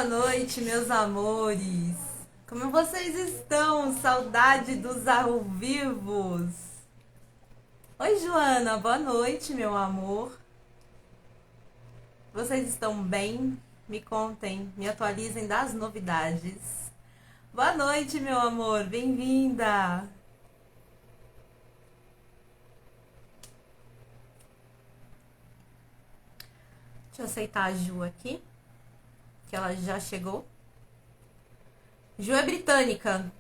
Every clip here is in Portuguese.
Boa noite, meus amores. Como vocês estão? Saudade dos ao vivos. Oi, Joana. Boa noite, meu amor. Vocês estão bem? Me contem, me atualizem das novidades. Boa noite, meu amor. Bem-vinda. Deixa eu aceitar a Ju aqui, que ela já chegou. Ju é britânica.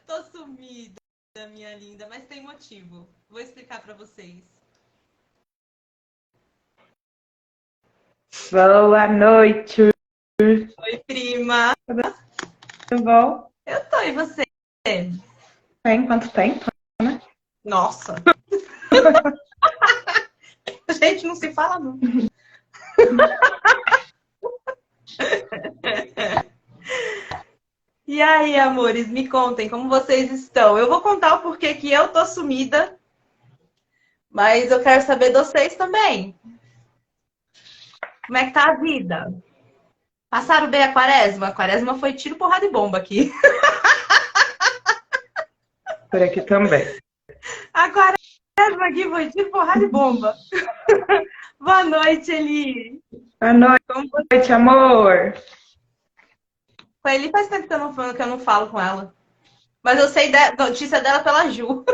Tô sumida, minha linda, mas tem motivo. Vou explicar pra vocês. Boa noite, Oi, prima. tudo bom? Eu tô, e você? Tem quanto tempo? Nossa, a gente não se fala nunca. E aí, amores, me contem como vocês estão. Eu vou contar o porquê que eu tô sumida, mas eu quero saber de vocês também. Como é que tá a vida? Passaram bem a quaresma? A quaresma foi tiro, porrada e bomba aqui. Por aqui também. A quaresma aqui foi tiro, porrada e bomba. Boa noite, Eli. Boa Como noite, amor. com a Eli faz tempo que eu não falo com ela. Mas eu sei da notícia dela pela Ju.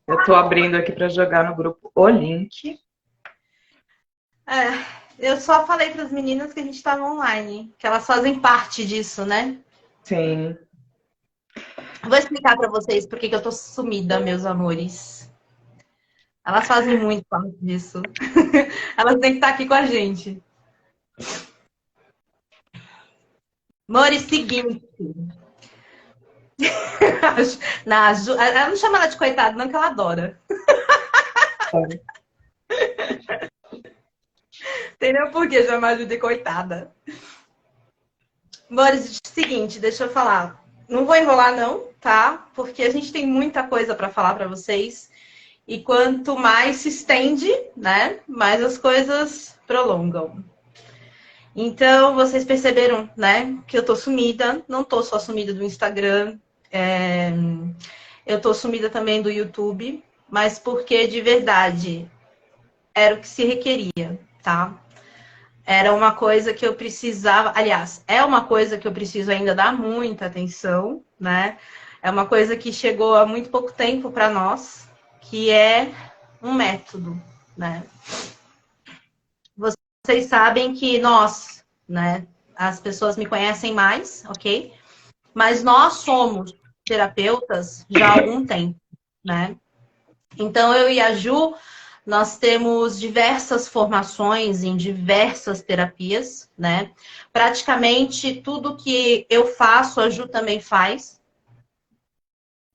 Eu tô abrindo aqui para jogar no grupo o link. É, eu só falei para as meninas que a gente estava online, que elas fazem parte disso, né? Sim. Vou explicar para vocês por que eu tô sumida, meus amores. Elas fazem muito parte disso. Elas têm que estar aqui com a gente. Amores, seguinte. Ela não chama ela de coitada, não, que ela adora. Entendeu por que chamar a Ju de coitada? Amores, seguinte, deixa eu falar. Não vou enrolar, não, tá? Porque a gente tem muita coisa para falar para vocês. E quanto mais se estende, né, mais as coisas prolongam. Então, vocês perceberam, né, que eu tô sumida. Não tô só sumida do Instagram. Eu tô sumida também do YouTube. Mas porque, de verdade, era o que se requeria, tá? Era uma coisa que eu precisava... Aliás, é uma coisa que eu preciso ainda dar muita atenção, né? É uma coisa que chegou há muito pouco tempo para nós, que é um método, né? Vocês sabem que nós, né, as pessoas me conhecem mais, ok? Mas nós somos terapeutas já há algum tempo, né? Então, eu e a Ju, nós temos diversas formações em diversas terapias, né? Praticamente tudo que eu faço, a Ju também faz.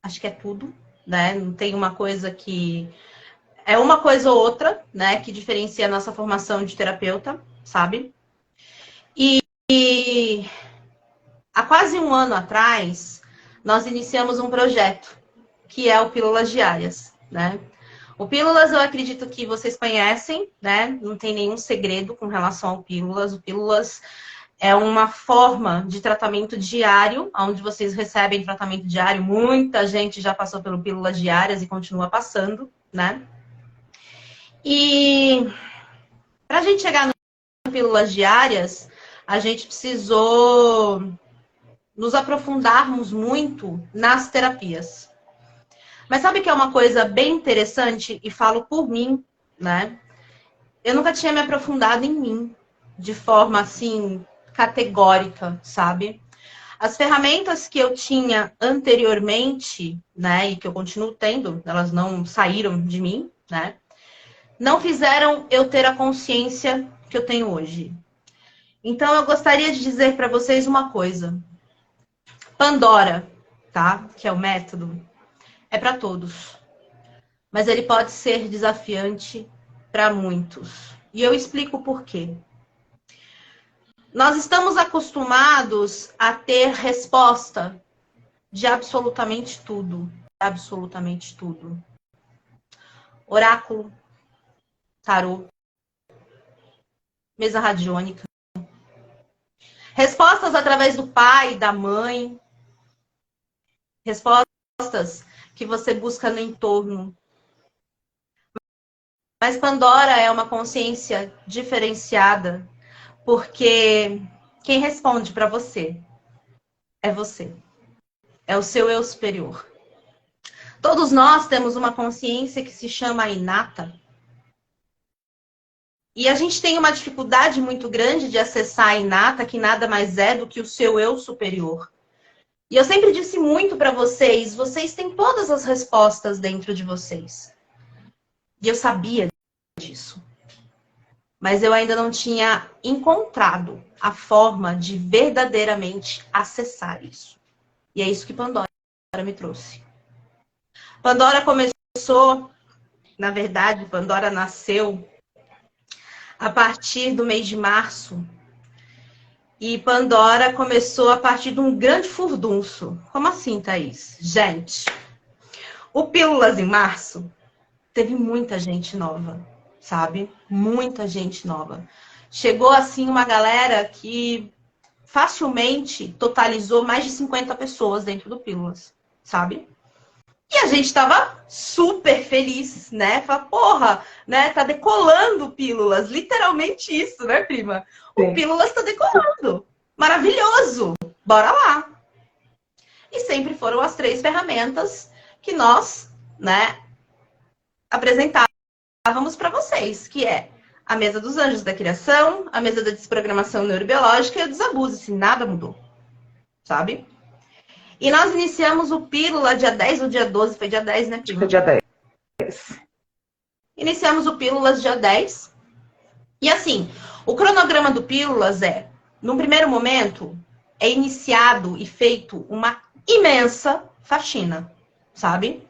Acho que é tudo, né? Não tem uma coisa que é uma coisa ou outra, né, que diferencia a nossa formação de terapeuta, sabe? E há quase um ano atrás, nós iniciamos um projeto, que é o Pílulas Diárias, né? O Pílulas eu acredito que vocês conhecem, né? Não tem nenhum segredo com relação ao Pílulas. O Pílulas é uma forma de tratamento diário, onde vocês recebem tratamento diário. Muita gente já passou pelo Pílulas Diárias e continua passando, né? E para a gente chegar no Pílulas Diárias, a gente precisou nos aprofundarmos muito nas terapias. Mas sabe que é uma coisa bem interessante, e falo por mim, né? Eu nunca tinha me aprofundado em mim de forma assim categórica, sabe? As ferramentas que eu tinha anteriormente, né, e que eu continuo tendo, elas não saíram de mim, né? Não fizeram eu ter a consciência que eu tenho hoje. Então eu gostaria de dizer para vocês uma coisa. Pandora, tá? Que é o método, é para todos. Mas ele pode ser desafiante para muitos. E eu explico por quê. Nós estamos acostumados a ter resposta de absolutamente tudo. Absolutamente tudo. Oráculo, tarô, mesa radiônica. Respostas através do pai, da mãe. Respostas que você busca no entorno. Mas Pandora é uma consciência diferenciada, porque quem responde para você é você. É o seu eu superior. Todos nós temos uma consciência que se chama inata. E a gente tem uma dificuldade muito grande de acessar a inata, que nada mais é do que o seu eu superior. E eu sempre disse muito para vocês, vocês têm todas as respostas dentro de vocês. E eu sabia disso. Mas eu ainda não tinha encontrado a forma de verdadeiramente acessar isso. E é isso que Pandora me trouxe. Pandora começou, na verdade, Pandora nasceu a partir do mês de março. E Pandora começou a partir de um grande furdunço. Como assim, Thaís? Gente, o Pílulas em março teve muita gente nova, sabe? Muita gente nova. Chegou, assim, uma galera que facilmente totalizou mais de 50 pessoas dentro do Pílulas, sabe? E a gente tava super feliz, né? Fala, porra, né? Tá decolando Pílulas. Literalmente isso, né, prima? O Pílulas tá decolando. Maravilhoso. Bora lá. E sempre foram as 3 ferramentas que nós, né, apresentávamos para vocês, que é a mesa dos anjos da criação, a mesa da desprogramação neurobiológica e a dos abusos. Assim, nada mudou, sabe? E nós iniciamos o Pílula dia 10 ou dia 12? Foi dia 10, né, prima? Foi dia 10. Iniciamos o Pílulas dia 10. E assim, o cronograma do Pílulas é, num primeiro momento, é iniciado e feito uma imensa faxina, sabe?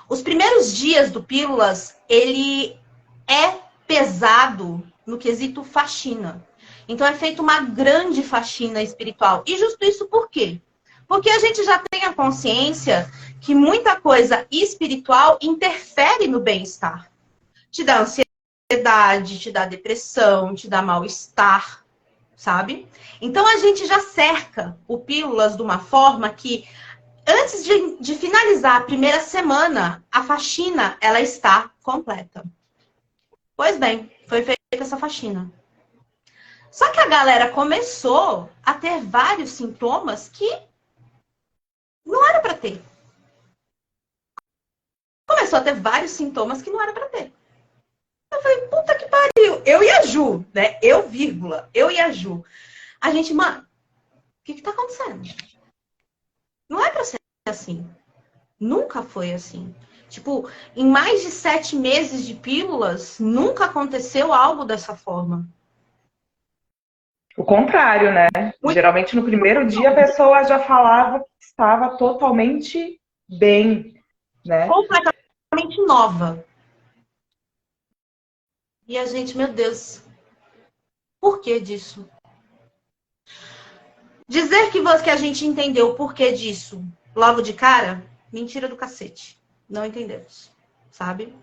Os primeiros dias do Pílulas, ele é pesado no quesito faxina. Então é feita uma grande faxina espiritual. E justo isso por quê? Porque a gente já tem a consciência que muita coisa espiritual interfere no bem-estar. Te dá ansiedade, te dá depressão, te dá mal-estar, sabe? Então a gente já cerca o Pílulas de uma forma que, antes de finalizar a primeira semana, a faxina, ela está completa. Pois bem, foi feita essa faxina. Só que a galera começou a ter vários sintomas que não era para ter. Começou a ter vários sintomas que não era para ter. Eu falei, puta que pariu. Eu e a Ju, né? Eu e a Ju. A gente, mano, o que tá acontecendo? Não é pra ser assim. Nunca foi assim. Tipo, em mais de 7 meses de pílulas, nunca aconteceu algo dessa forma. O contrário, né? Geralmente no primeiro dia a pessoa já falava que estava totalmente bem, né? Completamente nova. E a gente, meu Deus, por que disso? Dizer que a gente entendeu o porquê disso logo de cara, mentira do cacete. Não entendemos, sabe?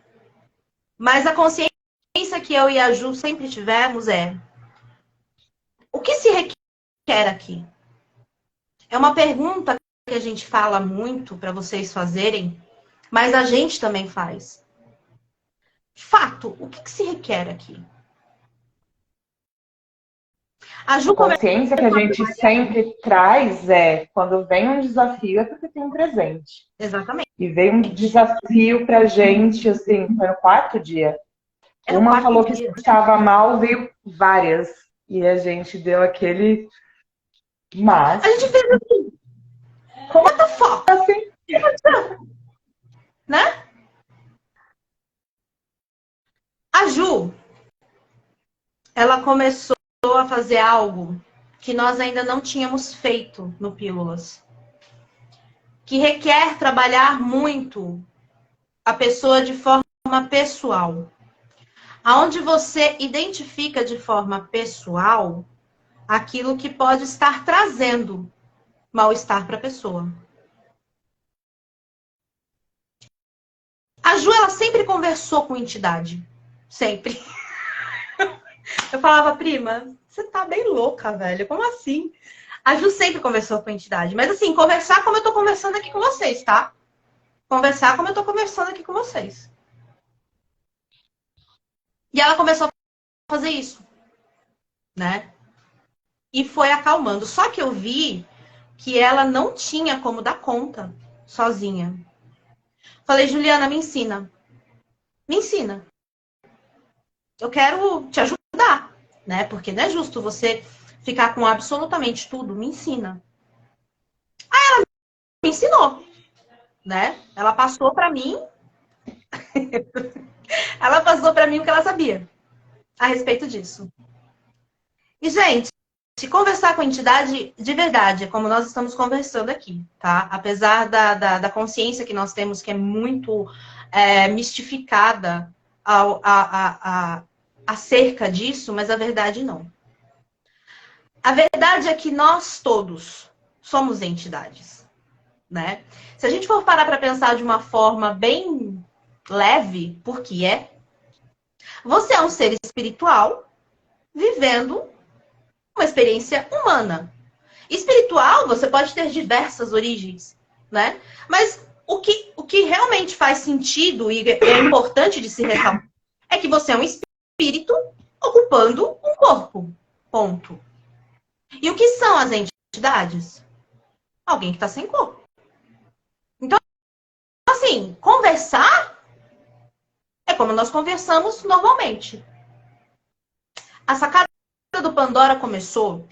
Mas a consciência que eu e a Ju sempre tivemos é: o que se requer aqui? É uma pergunta que a gente fala muito para vocês fazerem, mas a gente também faz. Fato, o que se requer aqui? A consciência que a gente sempre traz é, quando vem um desafio é porque tem um presente. Exatamente. E veio um desafio pra gente, assim, foi no 4º dia. Uma falou que estava mal, veio várias. E a gente deu aquele mas. A gente fez assim. Como é que foca? Assim. Né? A Ju, ela começou a fazer algo que nós ainda não tínhamos feito no Pílulas. Que requer trabalhar muito a pessoa de forma pessoal. Aonde você identifica de forma pessoal aquilo que pode estar trazendo mal-estar para a pessoa. A Ju, ela sempre conversou com entidade. Sempre. Eu falava, prima, você tá bem louca, velho. Como assim? A Ju sempre conversou com a entidade. Mas assim, conversar como eu tô conversando aqui com vocês, tá? Conversar como eu tô conversando aqui com vocês. E ela começou a fazer isso, né? E foi acalmando. Só que eu vi que ela não tinha como dar conta sozinha. Falei, Juliana, me ensina. Me ensina. Eu quero te ajudar, né? Porque não é justo você ficar com absolutamente tudo. Me ensina. Me ensinou, né? Ela passou para mim, ela passou para mim o que ela sabia a respeito disso. E, gente, se conversar com a entidade de verdade, é como nós estamos conversando aqui, tá? Apesar da consciência que nós temos, que é muito mistificada acerca disso, mas a verdade não. A verdade é que nós todos somos entidades, né? Se a gente for parar para pensar de uma forma bem leve, porque você é um ser espiritual vivendo uma experiência humana. Espiritual, você pode ter diversas origens, né? Mas o que realmente faz sentido e é importante de se ressaltar é que você é um espírito ocupando um corpo. Ponto. E o que são as entidades? Alguém que está sem corpo. Então, assim, conversar é como nós conversamos normalmente. A sacada do Pandora começou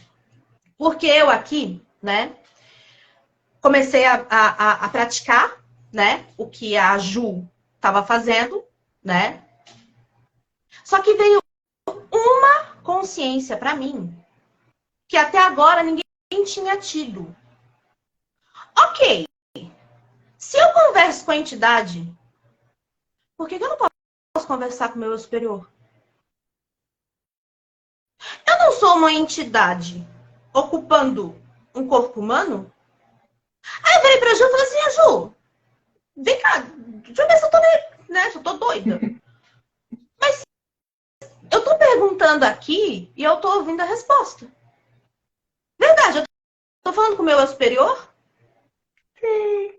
porque eu aqui, né, comecei a praticar, né, o que a Ju estava fazendo, né? Só que veio uma consciência para mim que até agora ninguém tinha tido. Ok, se eu converso com a entidade, por que eu não posso conversar com o meu superior? Eu não sou uma entidade ocupando um corpo humano? Aí eu virei pra Ju e falei assim, Ju, vem cá, deixa eu ver se eu tô, né, se eu tô doida. Mas eu tô perguntando aqui e eu tô ouvindo a resposta. Verdade, eu tô falando com o meu eu superior? Sim.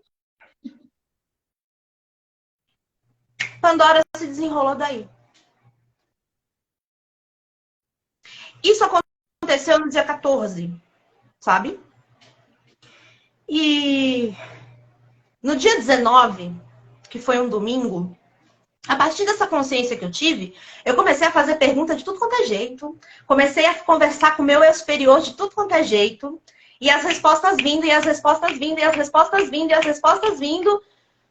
Pandora se desenrolou daí. Isso aconteceu no dia 14, sabe? E no dia 19, que foi um domingo, a partir dessa consciência que eu tive, eu comecei a fazer pergunta de tudo quanto é jeito. Comecei a conversar com o meu eu superior de tudo quanto é jeito. E as respostas vindo, e as respostas vindo, e as respostas vindo, e as respostas vindo.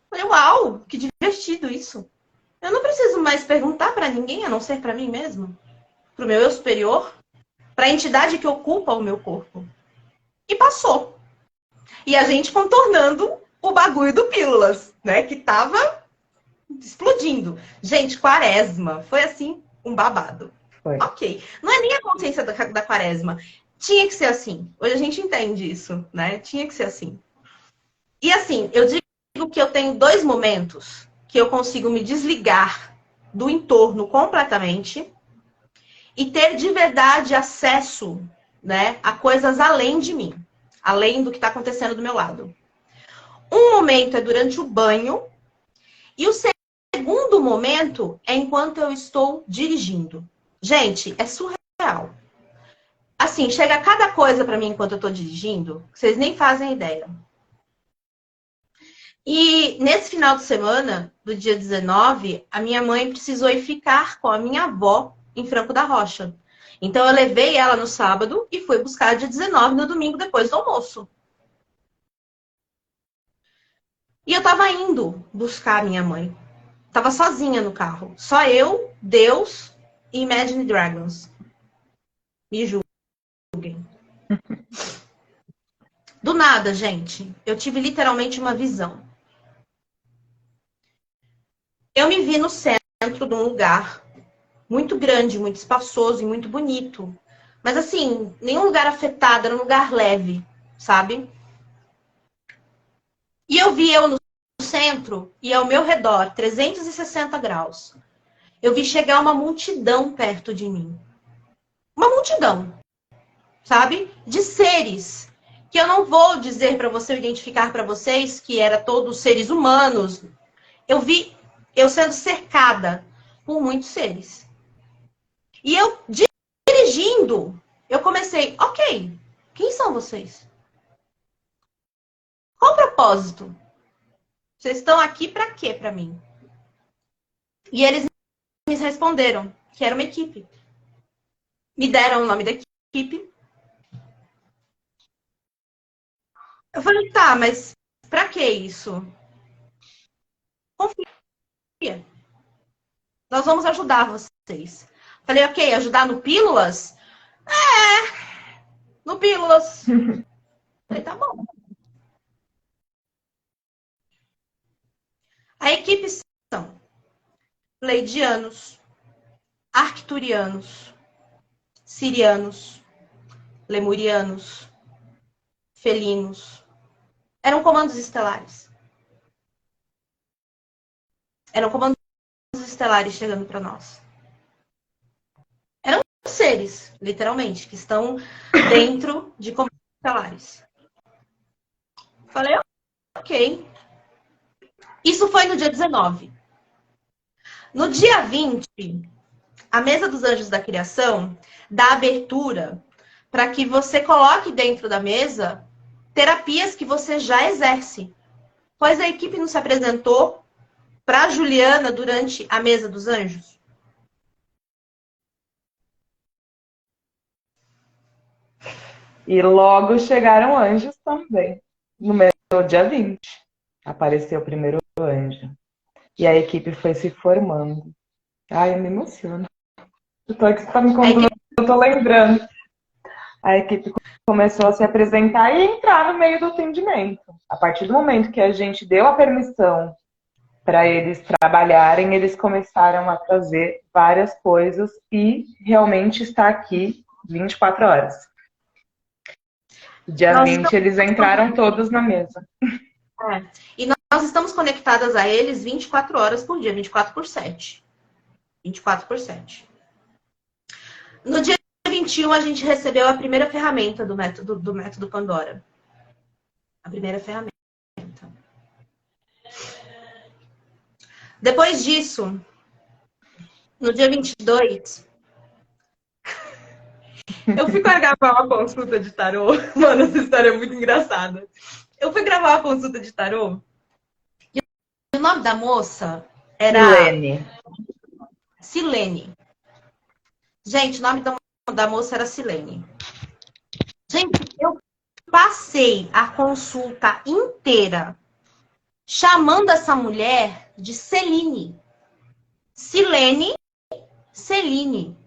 Falei, uau, que divertido isso. Eu não preciso mais perguntar para ninguém, a não ser para mim mesmo. Para o meu eu superior. Para a entidade que ocupa o meu corpo. E passou. E a gente contornando o bagulho do Pílulas, né? Que tava explodindo. Gente, quaresma. Foi assim, um babado. Foi. Ok. Não é nem a consciência da quaresma. Tinha que ser assim. Hoje a gente entende isso, né? Tinha que ser assim. E assim, eu digo que eu tenho 2 momentos que eu consigo me desligar do entorno completamente e ter de verdade acesso, né, a coisas além de mim, além do que está acontecendo do meu lado. Um momento é durante o banho e o segundo momento é enquanto eu estou dirigindo. Gente, é surreal. Assim, chega cada coisa para mim enquanto eu estou dirigindo, vocês nem fazem ideia. E nesse final de semana, do dia 19, a minha mãe precisou ir ficar com a minha avó em Franco da Rocha. Então eu levei ela no sábado e fui buscar dia 19 no domingo depois do almoço. E eu tava indo buscar a minha mãe. Tava sozinha no carro. Só eu, Deus e Imagine Dragons. Me julguem. Do nada, gente, eu tive literalmente uma visão. Eu me vi no centro de um lugar muito grande, muito espaçoso e muito bonito. Mas assim, nenhum lugar afetado, era um lugar leve, sabe? E eu vi eu no centro e ao meu redor, 360 graus. Eu vi chegar uma multidão perto de mim. uma multidão, sabe? De seres que eu não vou dizer para você, identificar para vocês que era todos seres humanos. Eu vi eu sendo cercada por muitos seres. E eu dirigindo, eu comecei, ok, quem são vocês? Qual o propósito? Vocês estão aqui para quê para mim? E eles me responderam que era uma equipe. Me deram o nome da equipe. Eu falei, tá, mas pra que isso? Confia. Nós vamos ajudar vocês. Falei, ok, ajudar no Pílulas? No Pílulas. Falei, tá bom. A equipe são Pleidianos, Arcturianos, Sirianos, Lemurianos, Felinos. Eram comandos estelares. Eram comandos estelares chegando para nós. Eram seres, literalmente, que estão dentro de comandos estelares. Falei, ok. Isso foi no dia 19. No dia 20, a Mesa dos Anjos da Criação dá abertura para que você coloque dentro da mesa terapias que você já exerce. Pois a equipe não se apresentou para a Juliana durante a Mesa dos Anjos? E logo chegaram anjos também. No dia 20, apareceu o primeiro anjo. E a equipe foi se formando. Ai, eu me emociono. Eu tô aqui, você tá me contando, eu tô lembrando. A equipe começou a se apresentar e entrar no meio do atendimento. A partir do momento que a gente deu a permissão para eles trabalharem, eles começaram a trazer várias coisas e realmente está aqui 24 horas. Dia 20, eles entraram todos na mesa. E nós estamos conectadas a eles 24 horas por dia, 24 por 7. 24 por 7. No dia 21, a gente recebeu a primeira ferramenta do método Pandora. A primeira ferramenta. Depois disso, no dia 22, eu fui gravar uma consulta de tarô. Mano, essa história é muito engraçada. Eu fui gravar uma consulta de tarô. E o nome da moça era... Silene. Gente, o nome da moça era Silene. Gente, eu passei a consulta inteira chamando essa mulher de Celine. Silene, Celine.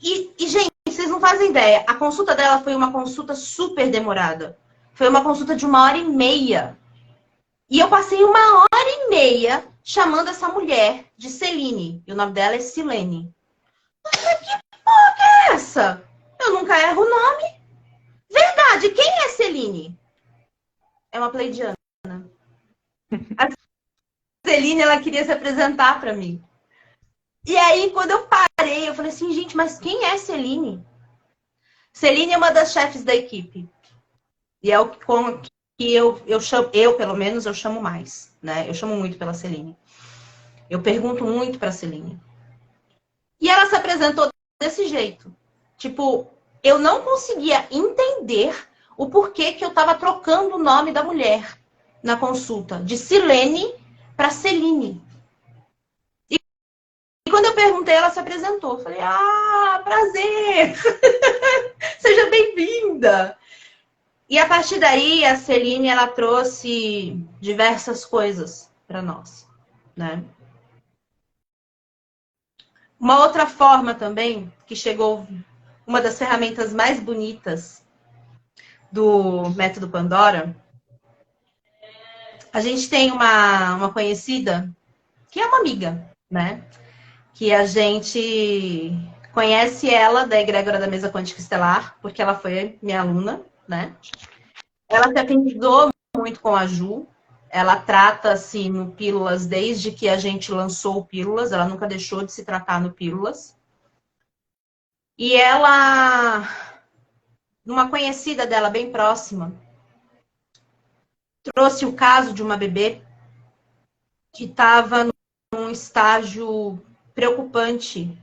E, gente, vocês não fazem ideia. A consulta dela foi uma consulta super demorada. Foi uma consulta de 1h30. E eu passei 1h30 chamando essa mulher de Celine. E o nome dela é Silene. Mas que porra é essa? Eu nunca erro o nome. Verdade, quem é Celine? É uma pleidiana. A Celine, ela queria se apresentar para mim. E aí, quando eu parei, eu falei assim, gente, mas quem é Celine? Celine é uma das chefes da equipe. E é o que eu chamo, pelo menos, eu chamo mais, né? Eu chamo muito pela Celine. Eu pergunto muito pra Celine. E ela se apresentou desse jeito. Tipo, eu não conseguia entender o porquê que eu tava trocando o nome da mulher na consulta. De Silene pra Celine. E quando eu perguntei, ela se apresentou. Eu falei, prazer! Seja bem-vinda! E a partir daí, a Celine, ela trouxe diversas coisas para nós, né? Uma outra forma também, que chegou, uma das ferramentas mais bonitas do método Pandora, a gente tem uma conhecida, que é uma amiga, né? Que a gente conhece ela da egrégora da mesa quântica estelar, porque ela foi minha aluna, né? Ela se aprendizou muito com a Ju. Ela trata-se no Pílulas desde que a gente lançou o Pílulas. Ela nunca deixou de se tratar no Pílulas. E ela, uma conhecida dela bem próxima, trouxe o caso de uma bebê que estava num estágio preocupante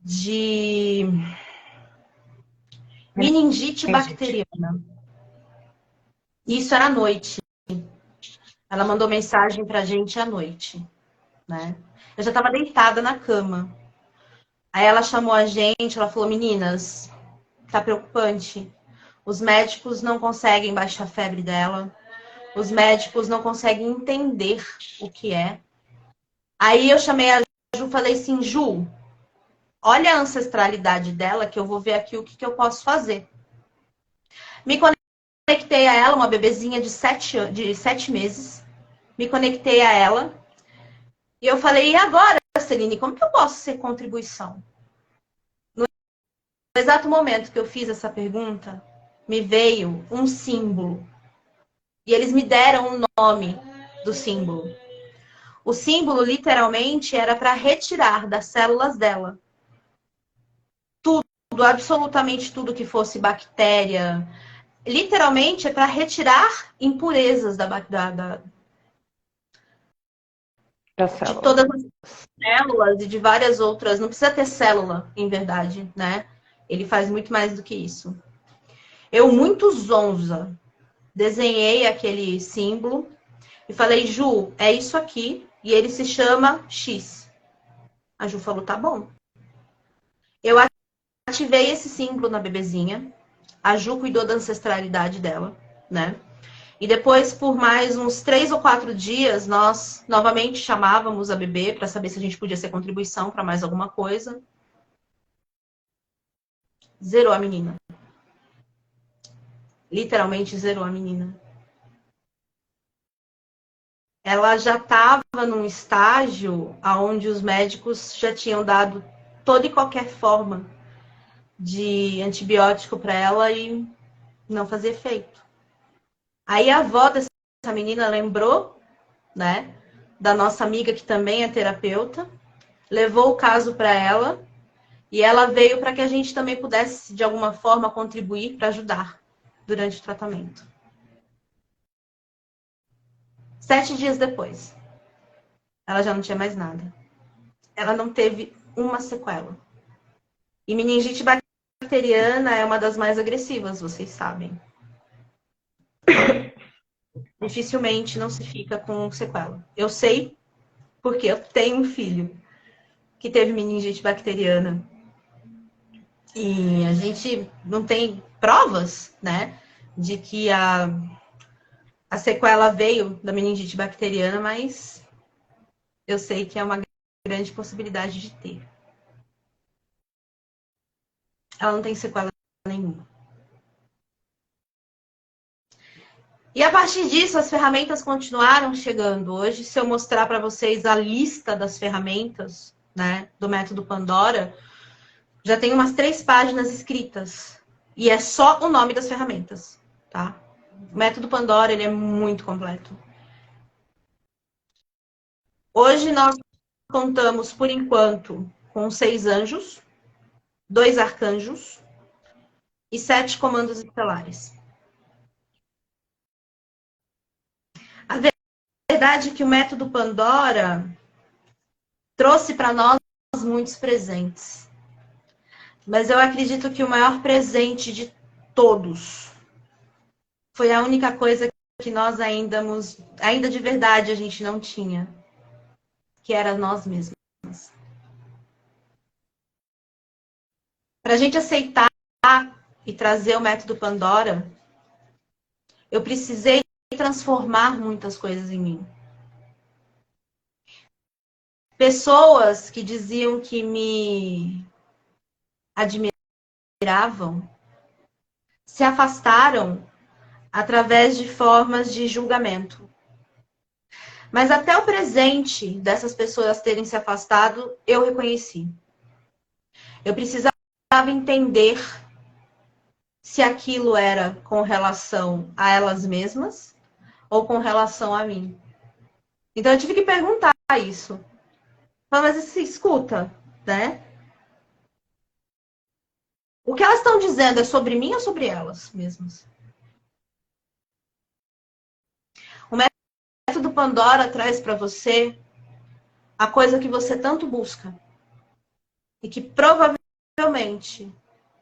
de meningite bacteriana. Isso era à noite. Ela mandou mensagem pra gente à noite, né? Eu já estava deitada na cama. Aí ela chamou a gente, ela falou: meninas, tá preocupante. Os médicos não conseguem baixar a febre dela. Os médicos não conseguem entender o que é. Aí eu chamei a Ju e falei assim: Ju, olha a ancestralidade dela, que eu vou ver aqui o que eu posso fazer. Me conectei a ela, uma bebezinha de 7 meses. Me conectei a ela. E eu falei: e agora, Celine, como que eu posso ser contribuição? No exato momento que eu fiz essa pergunta, me veio um símbolo. E eles me deram o nome do símbolo. O símbolo, literalmente, era para retirar das células dela tudo, absolutamente tudo que fosse bactéria. Literalmente, é para retirar impurezas Da de célula. todas as células e de várias outras. Não precisa ter célula, em verdade, né? Ele faz muito mais do que isso. Eu, muito zonza, desenhei aquele símbolo e falei: Ju, é isso aqui. E ele se chama X. A Ju falou: tá bom. Eu ativei esse símbolo na bebezinha. A Ju cuidou da ancestralidade dela, né? E depois, por mais uns 3 ou 4 dias, nós novamente chamávamos a bebê para saber se a gente podia ser contribuição para mais alguma coisa. Zerou a menina. Literalmente zerou a menina. Ela já estava num estágio onde os médicos já tinham dado toda e qualquer forma de antibiótico para ela e não fazia efeito. Aí a avó dessa menina lembrou, né, da nossa amiga que também é terapeuta, levou o caso para ela e ela veio para que a gente também pudesse, de alguma forma, contribuir para ajudar durante o tratamento. 7 dias depois, ela já não tinha mais nada. Ela não teve uma sequela. E meningite bacteriana é uma das mais agressivas, vocês sabem. Dificilmente não se fica com sequela. Eu sei porque eu tenho um filho que teve meningite bacteriana. E a gente não tem provas, né, de que a sequela veio da meningite bacteriana, mas eu sei que é uma grande possibilidade de ter. Ela não tem sequela nenhuma. E a partir disso, as ferramentas continuaram chegando. Hoje, se eu mostrar para vocês a lista das ferramentas, né, do método Pandora, já tem umas 3 páginas escritas. E é só o nome das ferramentas, tá? O método Pandora, ele é muito completo. Hoje nós contamos, por enquanto, com 6 anjos, 2 arcanjos e 7 comandos estelares. A verdade é que o método Pandora trouxe para nós muitos presentes. Mas eu acredito que o maior presente de todos foi a única coisa que nós ainda de verdade a gente não tinha, que era nós mesmos. Para a gente aceitar e trazer o método Pandora, eu precisei transformar muitas coisas em mim. Pessoas que diziam que me admiravam se afastaram através de formas de julgamento. Mas até o presente dessas pessoas terem se afastado, eu reconheci. Eu precisava entender se aquilo era com relação a elas mesmas ou com relação a mim. Então eu tive que perguntar isso. Mas escuta, né? O que elas estão dizendo é sobre mim ou sobre elas mesmas? O método Pandora traz para você a coisa que você tanto busca e que provavelmente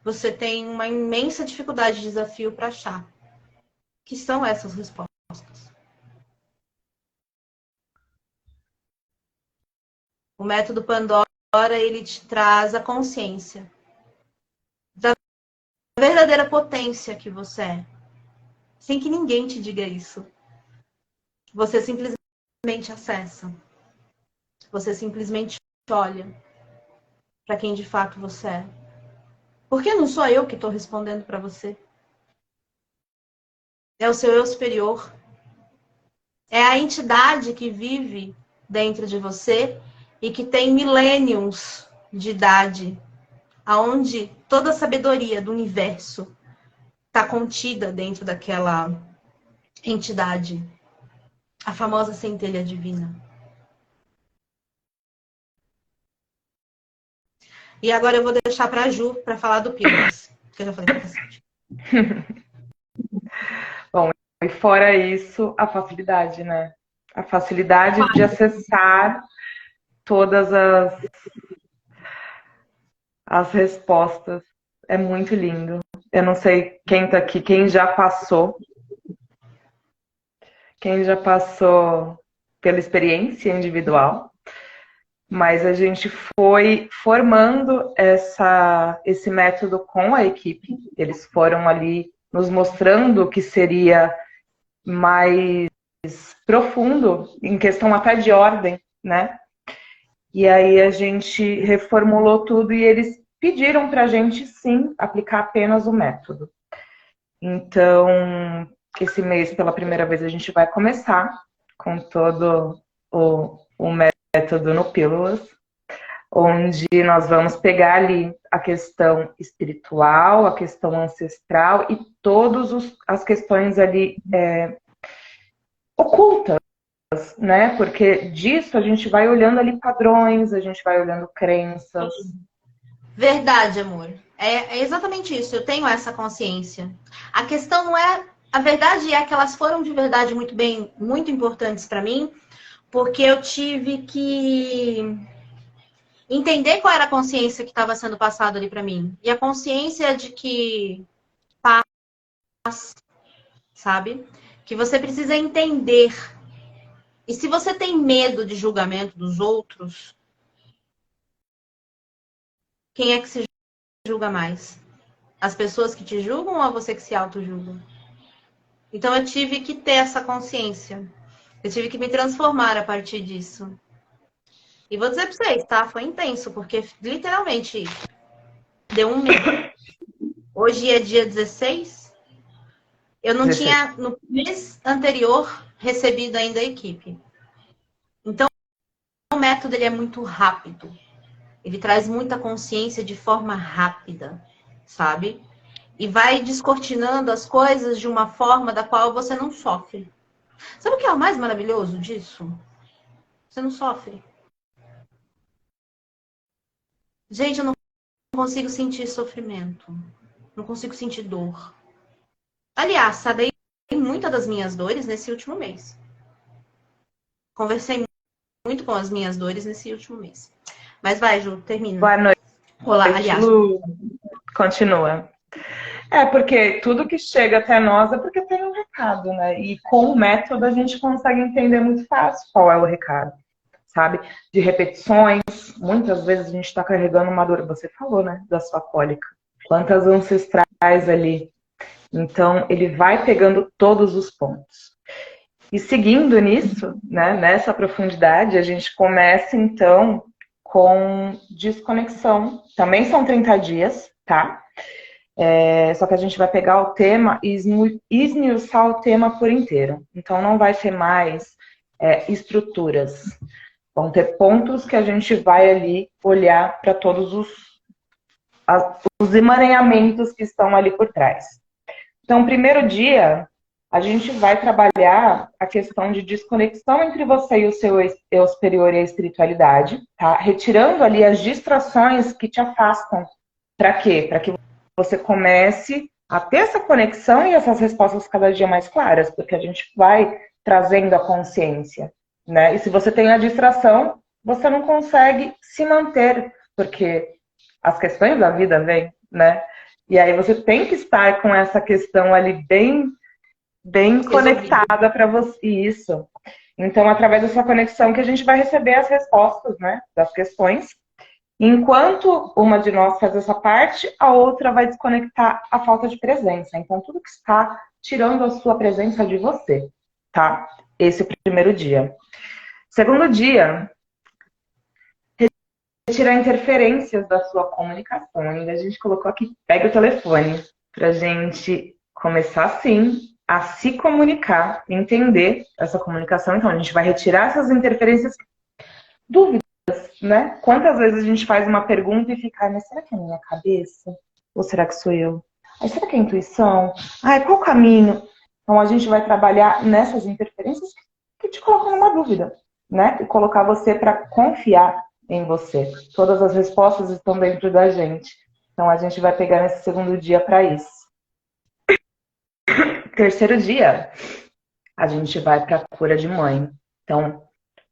você tem uma imensa dificuldade de desafio para achar. Que são essas respostas? O método Pandora, ele te traz a consciência da verdadeira potência que você é, sem que ninguém te diga isso. Você simplesmente acessa. Você simplesmente olha para quem de fato você é. Porque não sou eu que estou respondendo para você. É o seu eu superior. É a entidade que vive dentro de você e que tem milênios de idade, aonde toda a sabedoria do universo está contida dentro daquela entidade, a famosa centelha divina. E agora eu vou deixar para a Ju para falar do Pílulas, que eu já falei pra cacete. Bom, e fora isso, a facilidade, né? A facilidade de acessar todas as respostas. É muito lindo. Eu não sei quem tá aqui, quem já passou pela experiência individual, mas a gente foi formando esse método com a equipe. Eles foram ali nos mostrando o que seria mais profundo, em questão até de ordem, né? E aí a gente reformulou tudo e eles pediram para a gente, sim, aplicar apenas o método. Então, esse mês, pela primeira vez, a gente vai começar com todo o método no Pílulas, onde nós vamos pegar ali a questão espiritual, a questão ancestral e todas as questões ali ocultas, né? Porque disso a gente vai olhando ali padrões, a gente vai olhando crenças. Verdade, amor. É exatamente isso. Eu tenho essa consciência. A questão não é. A verdade é que elas foram de verdade muito importantes para mim, porque eu tive que entender qual era a consciência que estava sendo passada ali para mim. E a consciência de que paz, sabe? Que você precisa entender. E se você tem medo de julgamento dos outros, quem é que se julga mais? As pessoas que te julgam ou você que se auto-julga? Então eu tive que ter essa consciência. Eu tive que me transformar a partir disso. E vou dizer pra vocês, tá? Foi intenso, porque literalmente deu um mês. Hoje é dia 16. Eu não 16. tinha, no mês anterior, recebido ainda a equipe. Então, o método ele é muito rápido. Ele traz muita consciência de forma rápida, sabe? E vai descortinando as coisas de uma forma da qual você não sofre. Sabe o que é o mais maravilhoso disso? Você não sofre. Gente, eu não consigo sentir sofrimento. Não consigo sentir dor. Aliás, sabei muitas das minhas dores nesse último mês. Conversei muito com as minhas dores nesse último mês. Mas vai, Ju, termina. Boa noite, Olá, aliás. Lu. Continua. Porque tudo que chega até nós é porque tem um recado, né? E com o método a gente consegue entender muito fácil qual é o recado, sabe? De repetições, muitas vezes a gente está carregando uma dor. Você falou, né? Da sua cólica. Quantas ancestrais ali. Então, ele vai pegando todos os pontos. E seguindo nisso, né? Nessa profundidade, a gente começa, então, com desconexão. Também são 30 dias, tá? Só que a gente vai pegar o tema e esmiuçar o tema por inteiro. Então, não vai ser mais estruturas. Vão ter pontos que a gente vai ali olhar para todos os emaranhamentos que estão ali por trás. Então, primeiro dia, a gente vai trabalhar a questão de desconexão entre você e o seu eu superior e a espiritualidade, tá? Retirando ali as distrações que te afastam. Para quê? Para que você comece a ter essa conexão e essas respostas cada dia mais claras, porque a gente vai trazendo a consciência, né? E se você tem a distração, você não consegue se manter, porque as questões da vida vêm, né? E aí você tem que estar com essa questão ali bem conectada para você. Isso. Então, através dessa conexão que a gente vai receber as respostas, né, das questões. Enquanto uma de nós faz essa parte, a outra vai desconectar a falta de presença. Então, tudo que está tirando a sua presença de você, tá? Esse é o primeiro dia. Segundo dia, retirar interferências da sua comunicação. Ainda a gente colocou aqui, pega o telefone, pra gente começar, sim, a se comunicar, entender essa comunicação. Então, a gente vai retirar essas interferências, dúvidas, né? Quantas vezes a gente faz uma pergunta e fica, mas será que é a minha cabeça? Ou será que sou eu? Aí, será que é a intuição? Ai, qual o caminho? Então, a gente vai trabalhar nessas interferências que te colocam numa dúvida, né? E colocar você para confiar em você. Todas as respostas estão dentro da gente. Então, a gente vai pegar nesse segundo dia para isso. Terceiro dia, a gente vai para a cura de mãe. Então,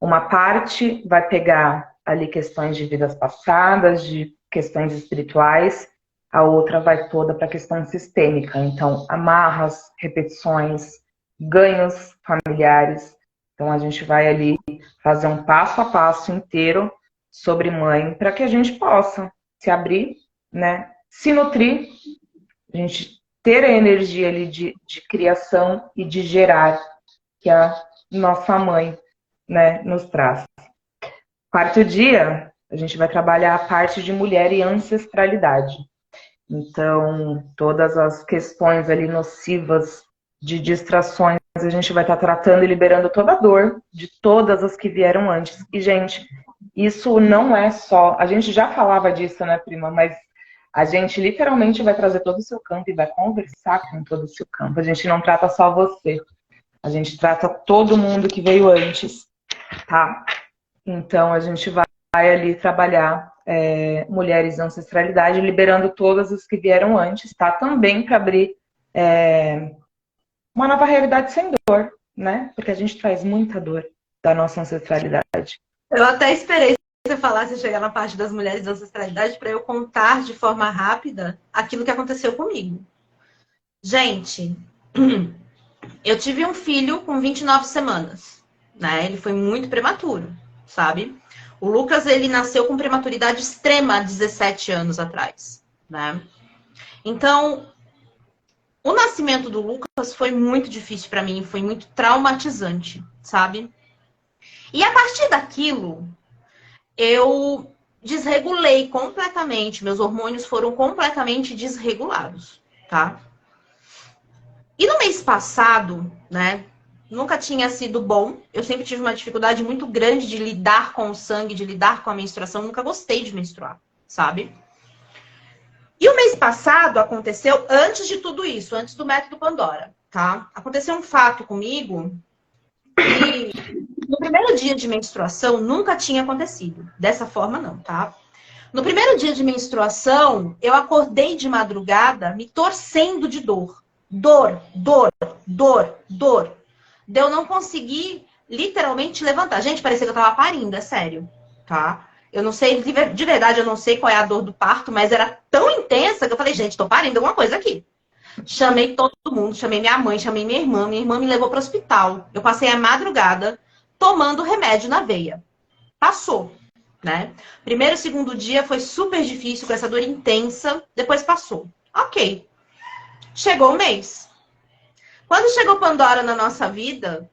uma parte vai pegar ali questões de vidas passadas, de questões espirituais, a outra vai toda para a questão sistêmica. Então, amarras, repetições, ganhos familiares. Então, a gente vai ali fazer um passo a passo inteiro sobre mãe para que a gente possa se abrir, né? Se nutrir, a gente ter a energia ali de criação e de gerar, que a nossa mãe, né, nos traz. Quarto dia, a gente vai trabalhar a parte de mulher e ancestralidade. Então, todas as questões ali nocivas de distrações, a gente vai estar tratando e liberando toda a dor de todas as que vieram antes. E, gente, isso não é só... A gente já falava disso, né, prima? Mas a gente literalmente vai trazer todo o seu campo e vai conversar com todo o seu campo. A gente não trata só você. A gente trata todo mundo que veio antes, tá? Então, a gente vai ali trabalhar mulheres e ancestralidade, liberando todas as que vieram antes, tá? Também para abrir uma nova realidade sem dor, né? Porque a gente traz muita dor da nossa ancestralidade. Eu até esperei você falar, você chegar na parte das mulheres e ancestralidade, para eu contar de forma rápida aquilo que aconteceu comigo. Gente, eu tive um filho com 29 semanas, né? Ele foi muito prematuro, sabe? O Lucas, ele nasceu com prematuridade extrema há 17 anos atrás, né? Então, o nascimento do Lucas foi muito difícil para mim, foi muito traumatizante, sabe? E a partir daquilo, eu desregulei completamente, meus hormônios foram completamente desregulados, tá? E no mês passado, né, nunca tinha sido bom, eu sempre tive uma dificuldade muito grande de lidar com o sangue, de lidar com a menstruação, nunca gostei de menstruar, sabe? E o mês passado aconteceu antes de tudo isso, antes do método Pandora, tá? Aconteceu um fato comigo que no primeiro dia de menstruação nunca tinha acontecido. Dessa forma não, tá? No primeiro dia de menstruação, eu acordei de madrugada me torcendo de dor. Dor, dor, dor, dor. De eu não conseguir literalmente levantar. Gente, parecia que eu tava parindo, é sério, tá? Eu não sei, de verdade, eu não sei qual é a dor do parto, mas era tão intensa que eu falei, gente, tô parindo alguma coisa aqui. Chamei todo mundo, chamei minha mãe, chamei minha irmã me levou para o hospital. Eu passei a madrugada tomando remédio na veia. Passou, né? Primeiro e segundo dia foi super difícil, com essa dor intensa, depois passou. Ok. Chegou o mês. Quando chegou Pandora na nossa vida,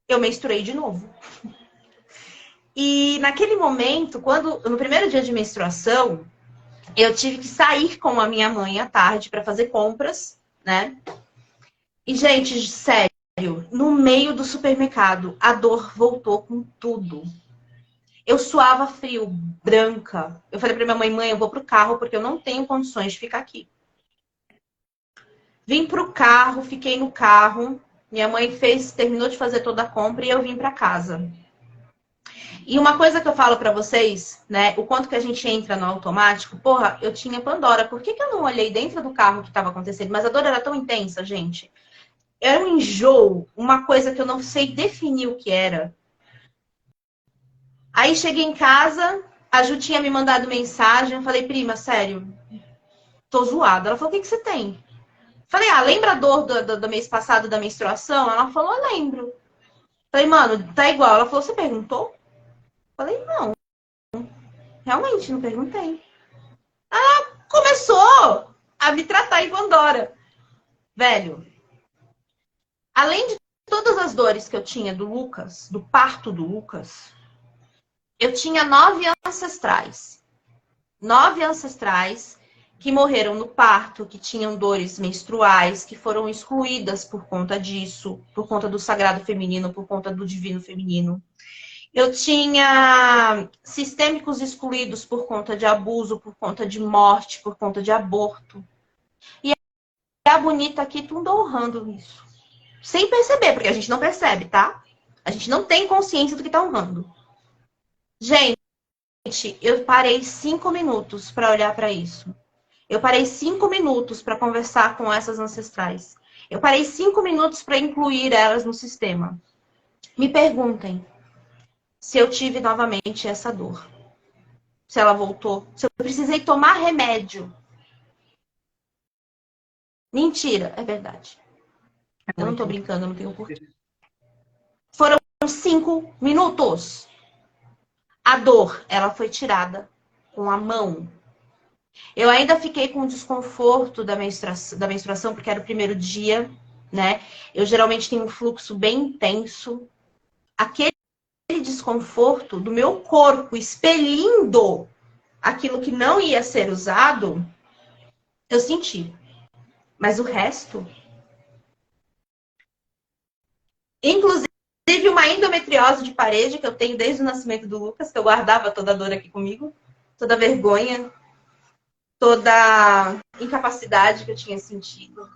eu menstruei de novo. E naquele momento, no primeiro dia de menstruação, eu tive que sair com a minha mãe à tarde para fazer compras, né? E, gente, sério, no meio do supermercado, a dor voltou com tudo. Eu suava frio, branca. Eu falei para minha mãe, eu vou pro carro porque eu não tenho condições de ficar aqui. Vim pro carro, fiquei no carro. Minha mãe terminou de fazer toda a compra e eu vim para casa. E uma coisa que eu falo pra vocês, né? O quanto que a gente entra no automático. Porra, eu tinha Pandora. Por que eu não olhei dentro do carro o que estava acontecendo? Mas a dor era tão intensa, gente. Era um enjoo, uma coisa que eu não sei definir o que era. Aí cheguei em casa, a Ju tinha me mandado mensagem. Eu falei, prima, sério, tô zoada. Ela falou, o que você tem? Falei, lembra a dor do mês passado da menstruação? Ela falou, eu lembro. Falei, mano, tá igual. Ela falou, você perguntou? Falei, não, realmente não perguntei. Começou a me tratar em Pandora. Velho, além de todas as dores que eu tinha do Lucas, do parto do Lucas, eu tinha 9 ancestrais. 9 ancestrais que morreram no parto, que tinham dores menstruais, que foram excluídas por conta disso, por conta do sagrado feminino, por conta do divino feminino. Eu tinha sistêmicos excluídos por conta de abuso, por conta de morte, por conta de aborto. E a bonita aqui tudo honrando isso. Sem perceber, porque a gente não percebe, tá? A gente não tem consciência do que tá honrando. Gente, eu parei 5 minutos para olhar para isso. Eu parei 5 minutos para conversar com essas ancestrais. Eu parei 5 minutos para incluir elas no sistema. Me perguntem se eu tive novamente essa dor. Se ela voltou. Se eu precisei tomar remédio. Mentira, é verdade. Eu não tô brincando, eu não tenho porquê. Foram 5 minutos. A dor, ela foi tirada com a mão. Eu ainda fiquei com desconforto da menstruação, porque era o primeiro dia, né? Eu geralmente tenho um fluxo bem intenso. Aquele desconforto do meu corpo expelindo aquilo que não ia ser usado, eu senti. Mas o resto... Inclusive, uma endometriose de parede que eu tenho desde o nascimento do Lucas, que eu guardava toda a dor aqui comigo, toda a vergonha, toda a incapacidade que eu tinha sentido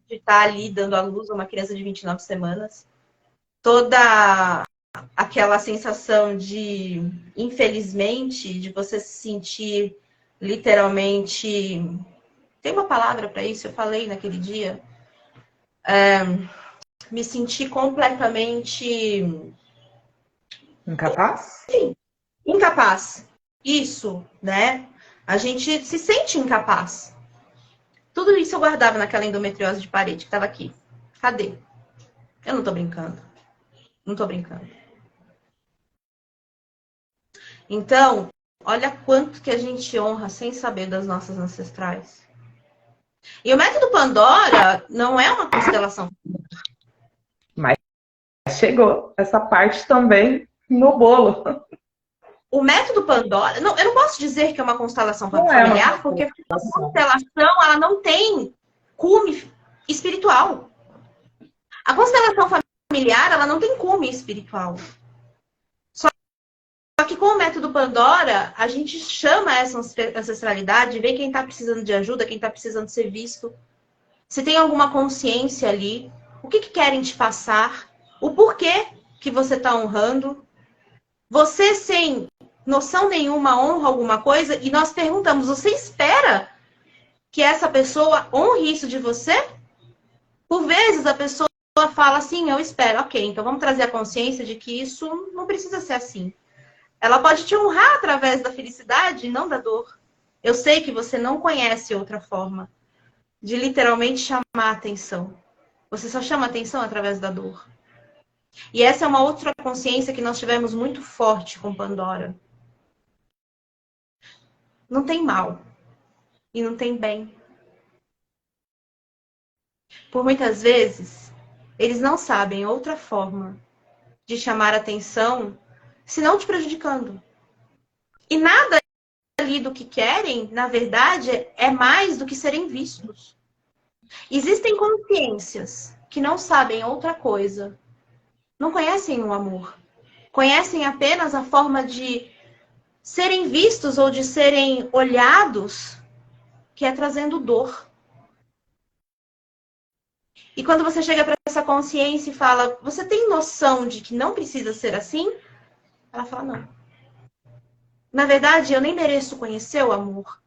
de estar ali dando à luz a uma criança de 29 semanas. Toda aquela sensação de, infelizmente, de você se sentir literalmente... Tem uma palavra para isso, eu falei naquele dia. Me senti completamente... Incapaz? Sim, incapaz. Isso, né? A gente se sente incapaz. Tudo isso eu guardava naquela endometriose de parede que estava aqui. Cadê? Eu não tô brincando. Não tô brincando. Então, olha quanto que a gente honra sem saber das nossas ancestrais. E o método Pandora não é uma constelação. Mas chegou essa parte também no bolo. O método Pandora, não, eu não posso dizer que é uma constelação Não é familiar, uma porque a constelação. constelação ela não tem cume espiritual. A constelação familiar ela não tem cume espiritual. Só que com o método Pandora, a gente chama essa ancestralidade, vê quem está precisando de ajuda, quem está precisando ser visto. Se tem alguma consciência ali, o que querem te passar, o porquê que você está honrando. Você, sem noção nenhuma, honra alguma coisa e nós perguntamos, você espera que essa pessoa honre isso de você? Por vezes a pessoa fala assim, eu espero, ok, então vamos trazer a consciência de que isso não precisa ser assim. Ela pode te honrar através da felicidade e não da dor. Eu sei que você não conhece outra forma de literalmente chamar a atenção. Você só chama a atenção através da dor. E essa é uma outra consciência que nós tivemos muito forte com Pandora. Não tem mal e não tem bem. Por muitas vezes, eles não sabem outra forma de chamar a atenção senão te prejudicando. E nada ali do que querem, na verdade, é mais do que serem vistos. Existem consciências que não sabem outra coisa, não conhecem o amor, conhecem apenas a forma de serem vistos ou de serem olhados, que é trazendo dor. E quando você chega para essa consciência e fala, você tem noção de que não precisa ser assim? Ela fala, não. Na verdade, eu nem mereço conhecer o amor.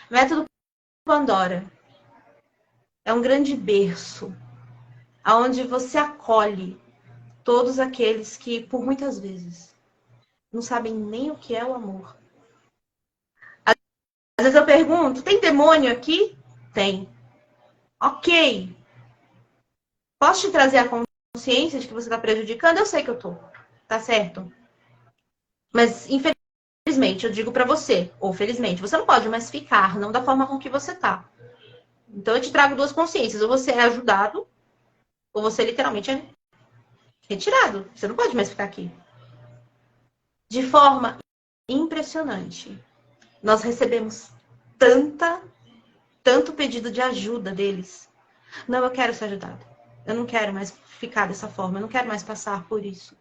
Método Pandora é um grande berço, onde você acolhe todos aqueles que, por muitas vezes, não sabem nem o que é o amor. Às vezes eu pergunto, tem demônio aqui? Tem. Ok. Posso te trazer a consciência de que você está prejudicando? Eu sei que eu tô. Tá certo? Mas, infelizmente, eu digo para você, ou felizmente, você não pode mais ficar, não da forma com que você tá. Então eu te trago duas consciências. Ou você é ajudado, ou você literalmente é retirado. Você não pode mais ficar aqui. De forma impressionante. Nós recebemos tanto pedido de ajuda deles. Não, eu quero ser ajudado. Eu não quero mais ficar dessa forma. Eu não quero mais passar por isso.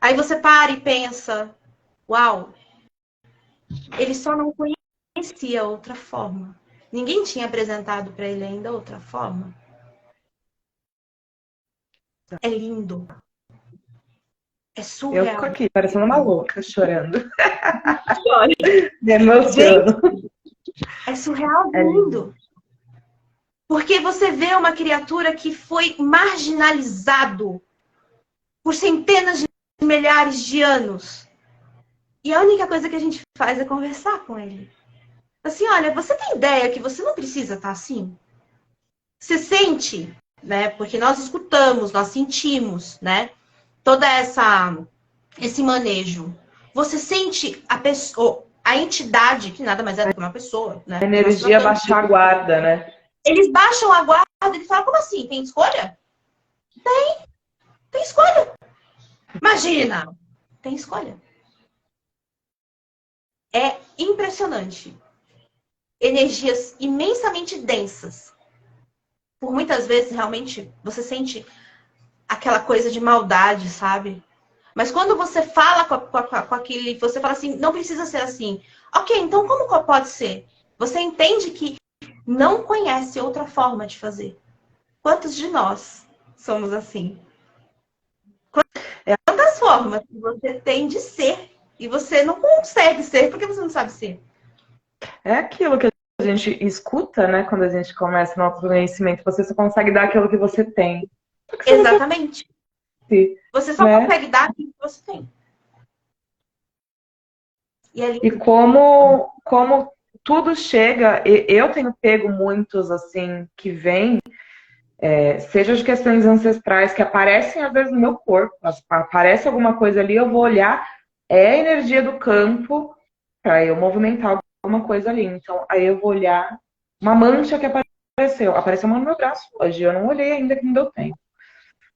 Aí você para e pensa, uau, ele só não conhecia outra forma. Ninguém tinha apresentado para ele ainda outra forma. É lindo. É Eu fico surreal. aqui, parecendo uma louca, chorando. Olha, Me emociono. gente, é surreal É lindo. lindo. Porque você vê uma criatura que foi marginalizado por centenas de milhares de anos. E a única coisa que a gente faz é conversar com ele. Assim, olha, você tem ideia que você não precisa estar assim? Você sente, né? Porque nós escutamos, nós sentimos, né? Toda esse manejo. Você sente a pessoa, a entidade, que nada mais é do que uma pessoa, né? A Porque nós energia tratamos. baixar a guarda, né? Eles baixam a guarda e falam, como assim? Tem escolha? Tem escolha. Imagina! Tem escolha. É impressionante. Energias imensamente densas. Por muitas vezes, realmente, você sente aquela coisa de maldade, sabe? Mas quando você fala com aquele, você fala assim, não precisa ser assim. Ok, então como pode ser? Você entende que não conhece outra forma de fazer. Quantos de nós somos assim? Quantas formas que você tem de ser e você não consegue ser porque você não sabe ser? É aquilo que a gente escuta, né? Quando a gente começa no autoconhecimento, você só consegue dar aquilo que você tem. Porque você não Exatamente. sabe, Você só né? consegue dar aquilo que você tem. E é E lindo. como tudo chega, eu tenho pego muitos assim que vêm, seja de questões ancestrais que aparecem às vezes no meu corpo, aparece alguma coisa ali, eu vou olhar, é a energia do campo para eu movimentar alguma coisa ali. Então, aí eu vou olhar uma mancha que apareceu uma no meu braço hoje, eu não olhei ainda que não deu tempo.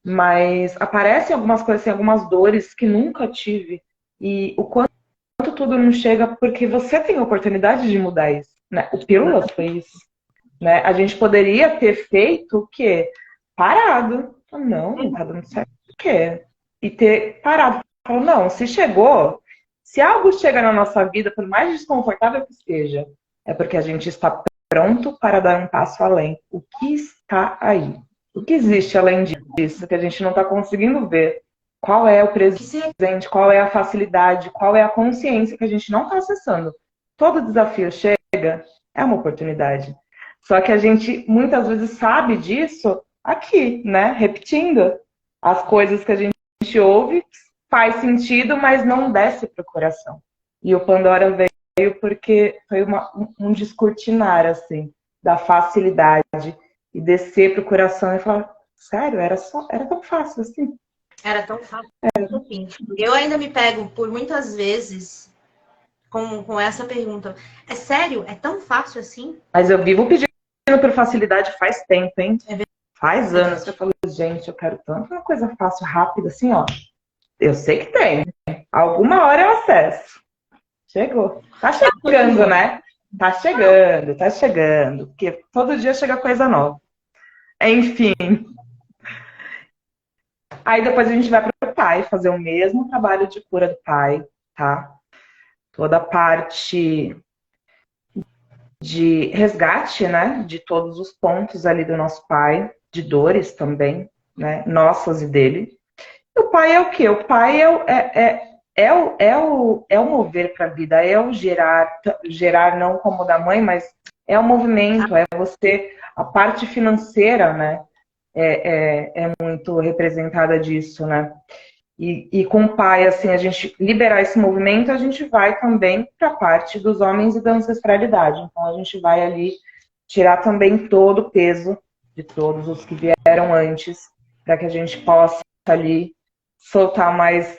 Mas aparecem algumas coisas, assim, algumas dores que nunca tive. E o quanto tudo não chega porque você tem a oportunidade de mudar isso, né? O Pílulas foi isso, né? A gente poderia ter feito o quê? Parado. Não, não tá dando certo. O quê? E ter parado. Falar, não, se chegou, se algo chega na nossa vida, por mais desconfortável que seja, é porque a gente está pronto para dar um passo além. O que está aí? O que existe além disso que a gente não está conseguindo ver? Qual é o presente? Qual é a facilidade? Qual é a consciência que a gente não está acessando? Todo desafio chega, é uma oportunidade. Só que a gente muitas vezes sabe disso aqui, né? Repetindo as coisas que a gente ouve, faz sentido, mas não desce para o coração. E o Pandora veio porque foi um descortinar, assim, da facilidade e descer para o coração e falar, sério, era tão fácil assim. Era tão fácil. Assim. Eu ainda me pego por muitas vezes com essa pergunta. É sério? É tão fácil assim? Mas eu vivo pedindo por facilidade faz tempo, hein? É Faz anos que eu verdade. falo, gente, eu quero tanto uma coisa fácil, rápida, assim, ó. Eu sei que tem. Alguma hora eu acesso. Chegou. Tá chegando, né? Tá chegando, tá chegando. Porque todo dia chega coisa nova. Enfim. Aí depois a gente vai pro pai fazer o mesmo trabalho de cura do pai, tá? Toda a parte de resgate, né? De todos os pontos ali do nosso pai, de dores também, né? Nossas e dele. E o pai é o quê? O pai é o mover para a vida, é o gerar não como da mãe, mas é o movimento, é você, a parte financeira, né? É muito representada disso, né? E com o pai, assim, a gente liberar esse movimento, a gente vai também para a parte dos homens e da ancestralidade. Então, a gente vai ali tirar também todo o peso de todos os que vieram antes, para que a gente possa ali soltar mais,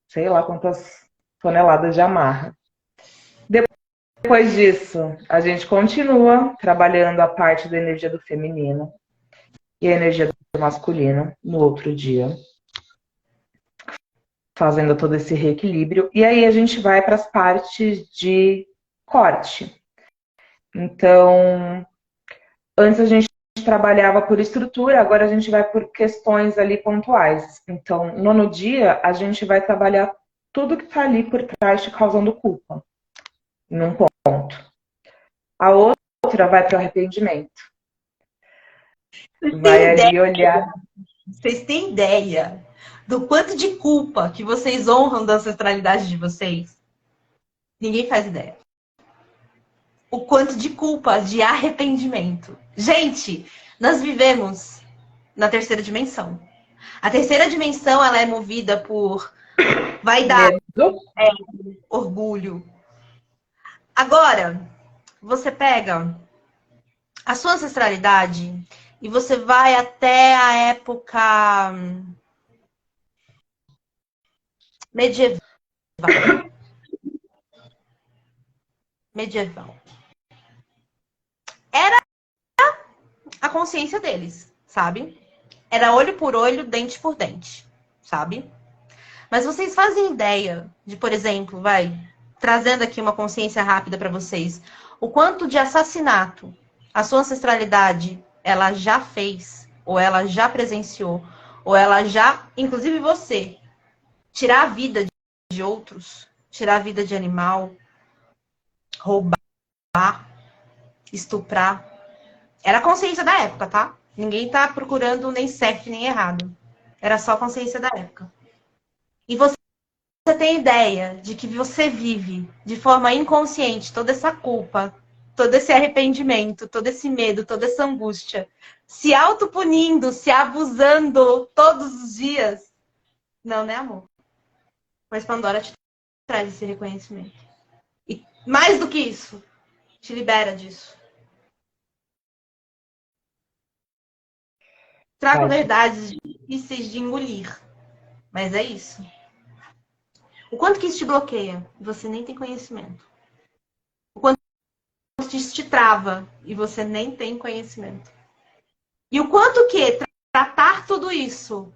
sei lá quantas toneladas de amarra. Depois disso, a gente continua trabalhando a parte da energia do feminino e a energia do masculino no outro dia, fazendo todo esse reequilíbrio. E aí a gente vai para as partes de corte. Então, antes a gente trabalhava por estrutura, agora a gente vai por questões ali pontuais. Então, no nono dia, a gente vai trabalhar tudo que está ali por trás te causando culpa, num ponto. A outra vai para o arrependimento. Vai ali olhar. Vocês têm ideia do quanto de culpa que vocês honram da ancestralidade de vocês? Ninguém faz ideia. O quanto de culpa, de arrependimento. Gente, nós vivemos na terceira dimensão. A terceira dimensão, ela é movida por vaidade, orgulho. Agora, você pega a sua ancestralidade e você vai até a época medieval. Medieval. Era a consciência deles, sabe? Era olho por olho, dente por dente, sabe? Mas vocês fazem ideia de, por exemplo, trazendo aqui uma consciência rápida para vocês, o quanto de assassinato a sua ancestralidade ela já fez, ou ela já presenciou, ou ela já, inclusive você, tirar a vida de outros, tirar a vida de animal, roubar, estuprar. Era a consciência da época, tá? Ninguém tá procurando nem certo nem errado. Era só a consciência da época. E você tem ideia de que você vive de forma inconsciente toda essa culpa, todo esse arrependimento, todo esse medo, toda essa angústia, se autopunindo, se abusando todos os dias. Não, né, amor? Mas Pandora te traz esse reconhecimento. E mais do que isso, te libera disso. Trago verdades difíceis de engolir. Mas é isso. O quanto que isso te bloqueia, você nem tem conhecimento. O quanto que isso te trava e você nem tem conhecimento. E o quanto que tratar tudo isso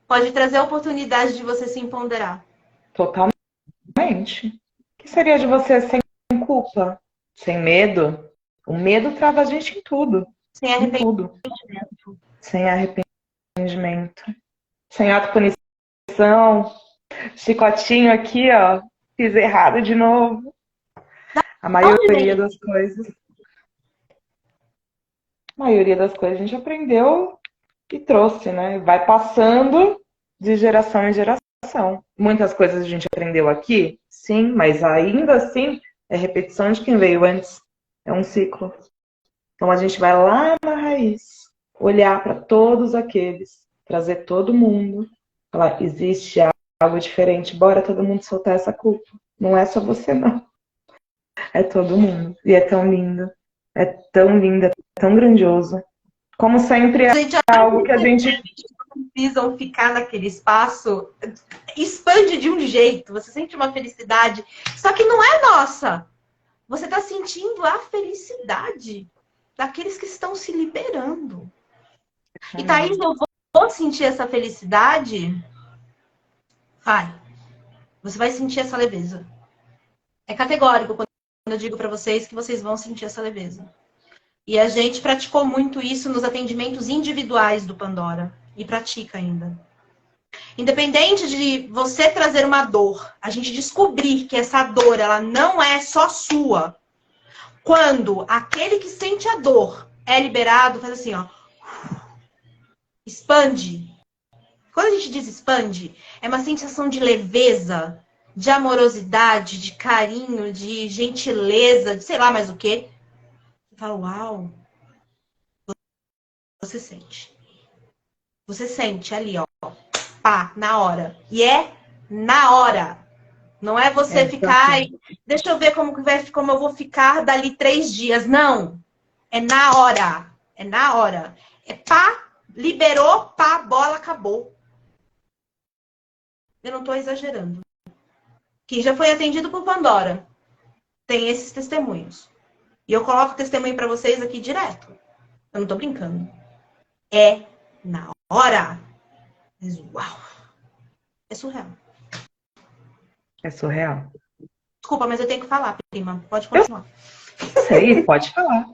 pode trazer a oportunidade de você se empoderar. Totalmente. O que seria de você sem culpa, sem medo? O medo trava a gente em tudo. Sem arrependimento. Sem arrependimento. Sem autopunição. Chicotinho aqui, ó. Fiz errado de novo. A maioria das coisas. A maioria das coisas a gente aprendeu e trouxe, né? Vai passando de geração em geração. Muitas coisas a gente aprendeu aqui, sim, mas ainda assim é repetição de quem veio antes. É um ciclo. Então a gente vai lá na raiz, olhar para todos aqueles, trazer todo mundo, falar, existe algo diferente, bora todo mundo soltar essa culpa. Não é só você, não. É todo mundo. E é tão lindo. É tão lindo, é tão grandioso. Como sempre, é algo que a gente precisam ficar naquele espaço, expande de um jeito, você sente uma felicidade, só que não é nossa. Você está sentindo a felicidade daqueles que estão se liberando. E Thaís, eu vou sentir essa felicidade? Vai. Você vai sentir essa leveza. É categórico quando eu digo para vocês que vocês vão sentir essa leveza. E a gente praticou muito isso nos atendimentos individuais do Pandora. E pratica ainda. Independente de você trazer uma dor, a gente descobrir que essa dor ela não é só sua. Quando aquele que sente a dor é liberado, faz assim, ó. Expande. Quando a gente diz expande, é uma sensação de leveza, de amorosidade, de carinho, de gentileza, de sei lá mais o quê. Você fala, uau, você sente. Você sente ali, ó, pá, na hora. E é na hora. Não é você ficar, ai, deixa eu ver como eu vou ficar dali 3 dias. Não. É na hora. É na hora. É pá, liberou, pá, bola, acabou. Eu não estou exagerando. Quem já foi atendido por Pandora tem esses testemunhos. E eu coloco testemunho para vocês aqui direto. Eu não tô brincando. É na hora. Mas uau. É surreal. É surreal. Desculpa, mas eu tenho que falar, prima. Pode continuar. Eu sei, pode falar.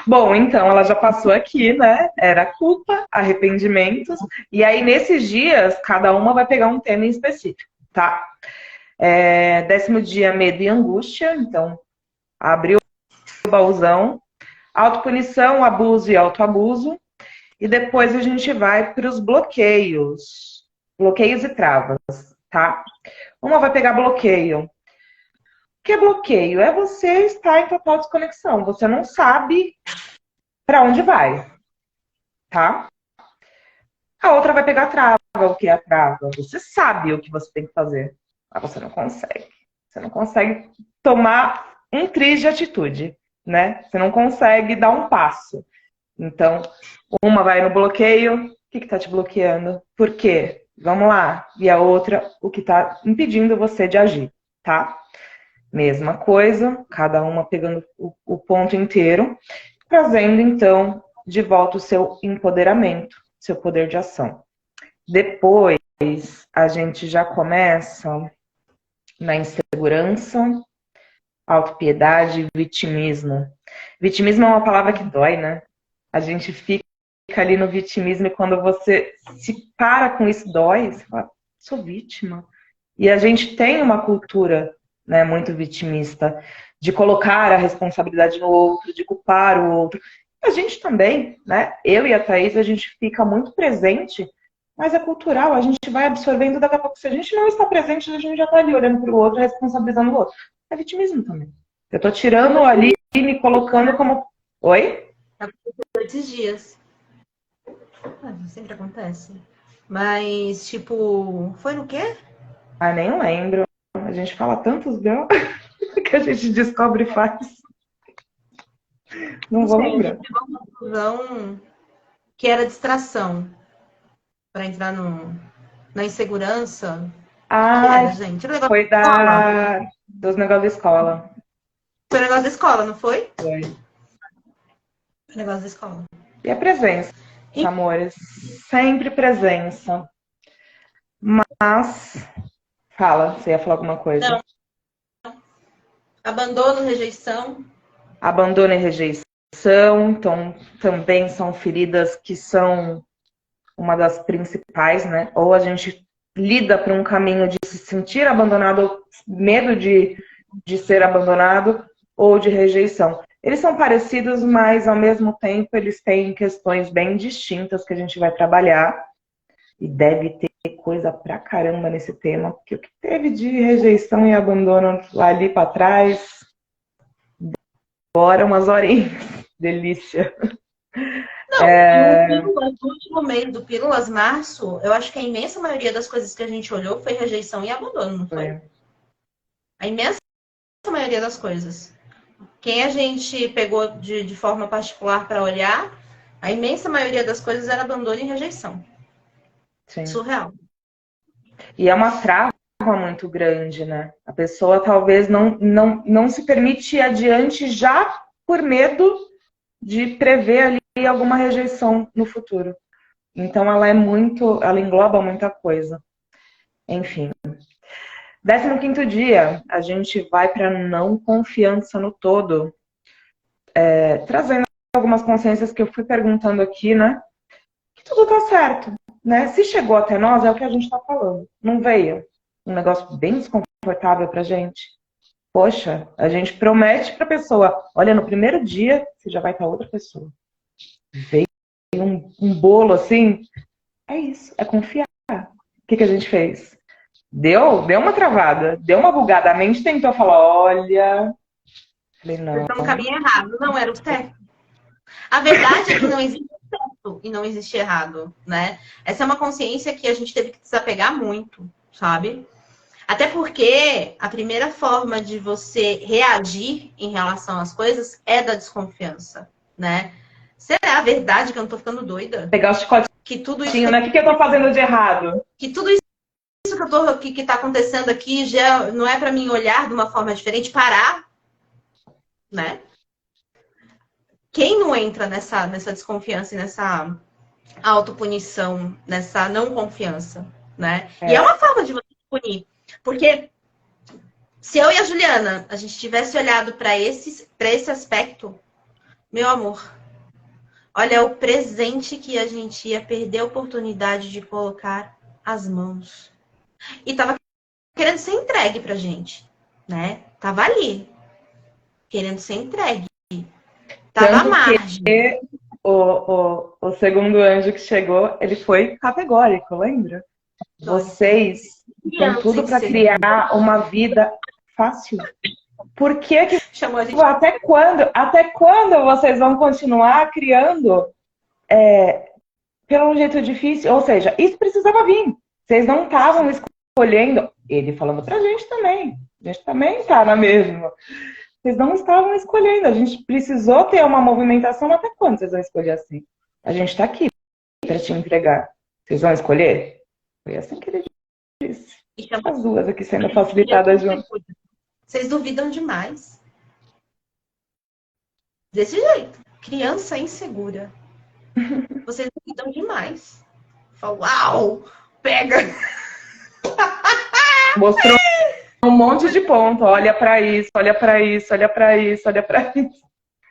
Bom, então ela já passou aqui, né? Era culpa, arrependimentos. E aí, nesses dias, cada uma vai pegar um tema em específico, tá? 10º dia, medo e angústia. Então, abriu o baúzão. Autopunição, abuso e autoabuso. E depois a gente vai para os bloqueios. Bloqueios e travas, tá? Uma vai pegar bloqueio. O que é bloqueio? É você estar em total desconexão. Você não sabe para onde vai, tá? A outra vai pegar trava. O que é a trava? Você sabe o que você tem que fazer, mas você não consegue. Você não consegue tomar um triz de atitude, né? Você não consegue dar um passo. Então, uma vai no bloqueio. O que está te bloqueando? Por quê? Vamos lá. E a outra, o que está impedindo você de agir, tá? Mesma coisa, cada uma pegando o ponto inteiro, trazendo, então, de volta o seu empoderamento, seu poder de ação. Depois, a gente já começa na insegurança, autopiedade e vitimismo. Vitimismo é uma palavra que dói, né? A gente fica ali no vitimismo e quando você se para com isso, dói. Você fala, sou vítima. E a gente tem uma cultura, né, muito vitimista, de colocar a responsabilidade no outro, de culpar o outro. A gente também, né? Eu e a Thaís, a gente fica muito presente, mas é cultural, a gente vai absorvendo daqui a pouco. Se a gente não está presente, a gente já está ali olhando para o outro, responsabilizando o outro. É vitimismo também. Eu estou tirando ali e me colocando como... Oi? Esses dias. Sempre acontece. Mas, tipo, foi no quê? Ah, nem lembro. A gente fala tantos graus que a gente descobre e faz. Não vou sei, lembrar. a gente chegou a uma conclusão que era distração para entrar na insegurança. Que Ah, era, gente? Era um negócio foi da escola. dos negócios da escola. Foi um negócio da escola, não foi? Foi. Foi um negócio da escola. E a presença, E amores. Sempre presença. Mas, fala, você ia falar alguma coisa. não, abandono, rejeição. Abandono e rejeição, então também são feridas que são uma das principais, né? Ou a gente lida para um caminho de se sentir abandonado, medo de ser abandonado, ou de rejeição. Eles são parecidos, mas ao mesmo tempo eles têm questões bem distintas que a gente vai trabalhar. E deve ter coisa pra caramba nesse tema, porque o que teve de rejeição e abandono lá ali pra trás, bora umas horinhas. Delícia. No último mês do Pílulas, março, eu acho que a imensa maioria das coisas que a gente olhou foi rejeição e abandono, não foi? A imensa maioria das coisas. Quem a gente pegou de forma particular para olhar, a imensa maioria das coisas era abandono e rejeição. Sim. Surreal. E é uma trava muito grande, né? A pessoa talvez não se permite ir adiante já por medo de prever ali alguma rejeição no futuro. Então ela engloba muita coisa. Enfim. 15º dia, a gente vai para não confiança no todo. Trazendo algumas consciências que eu fui perguntando aqui, né? Que tudo tá certo, né? Se chegou até nós, é o que a gente tá falando. Não veio um negócio bem desconfortável pra gente. Poxa, a gente promete pra pessoa, olha, no primeiro dia, você já vai estar outra pessoa. Veio um bolo assim, é isso, é confiar. O que a gente fez? Deu uma travada, deu uma bugada. A mente tentou falar, olha... Falei, Vocês não. estão no caminho errado. Não era o certo. A verdade é que não existe certo e não existe errado, né? Essa é uma consciência que a gente teve que desapegar muito, sabe? Até porque a primeira forma de você reagir em relação às coisas é da desconfiança, né? Será a verdade que eu não tô ficando doida? Pegar o chicotinho, Que tudo isso né? O que eu tô fazendo de errado? que tudo isso que tá acontecendo aqui já não é para mim olhar de uma forma diferente, parar, né? Quem não entra nessa desconfiança e nessa autopunição, nessa não confiança, né? E é uma forma de você punir. Porque se eu e a Juliana, a gente tivesse olhado para esse aspecto, meu amor, olha o presente que a gente ia perder a oportunidade de colocar as mãos. E tava querendo ser entregue pra gente, né? Tava ali, querendo ser entregue. Tava à Tanto margem. que o segundo anjo que chegou, ele foi categórico, lembra? Vocês têm Criança tudo para insegura. criar uma vida fácil. Por que que Chamou a gente. até quando vocês vão continuar criando pelo jeito difícil? Ou seja, isso precisava vir. Vocês não estavam escolhendo. Ele falando pra gente também. A gente também tá na mesma. Vocês não estavam escolhendo. A gente precisou ter uma movimentação. Até quando vocês vão escolher assim? A gente tá aqui para te entregar. Vocês vão escolher? Foi assim que ele disse. E chamou As duas aqui sendo facilitadas juntas. Vocês duvidam demais. Desse jeito. Criança insegura. Vocês duvidam demais. Fala, uau! Pega! Mostrou um monte de ponto. Olha para isso, olha para isso, olha para isso, olha para isso.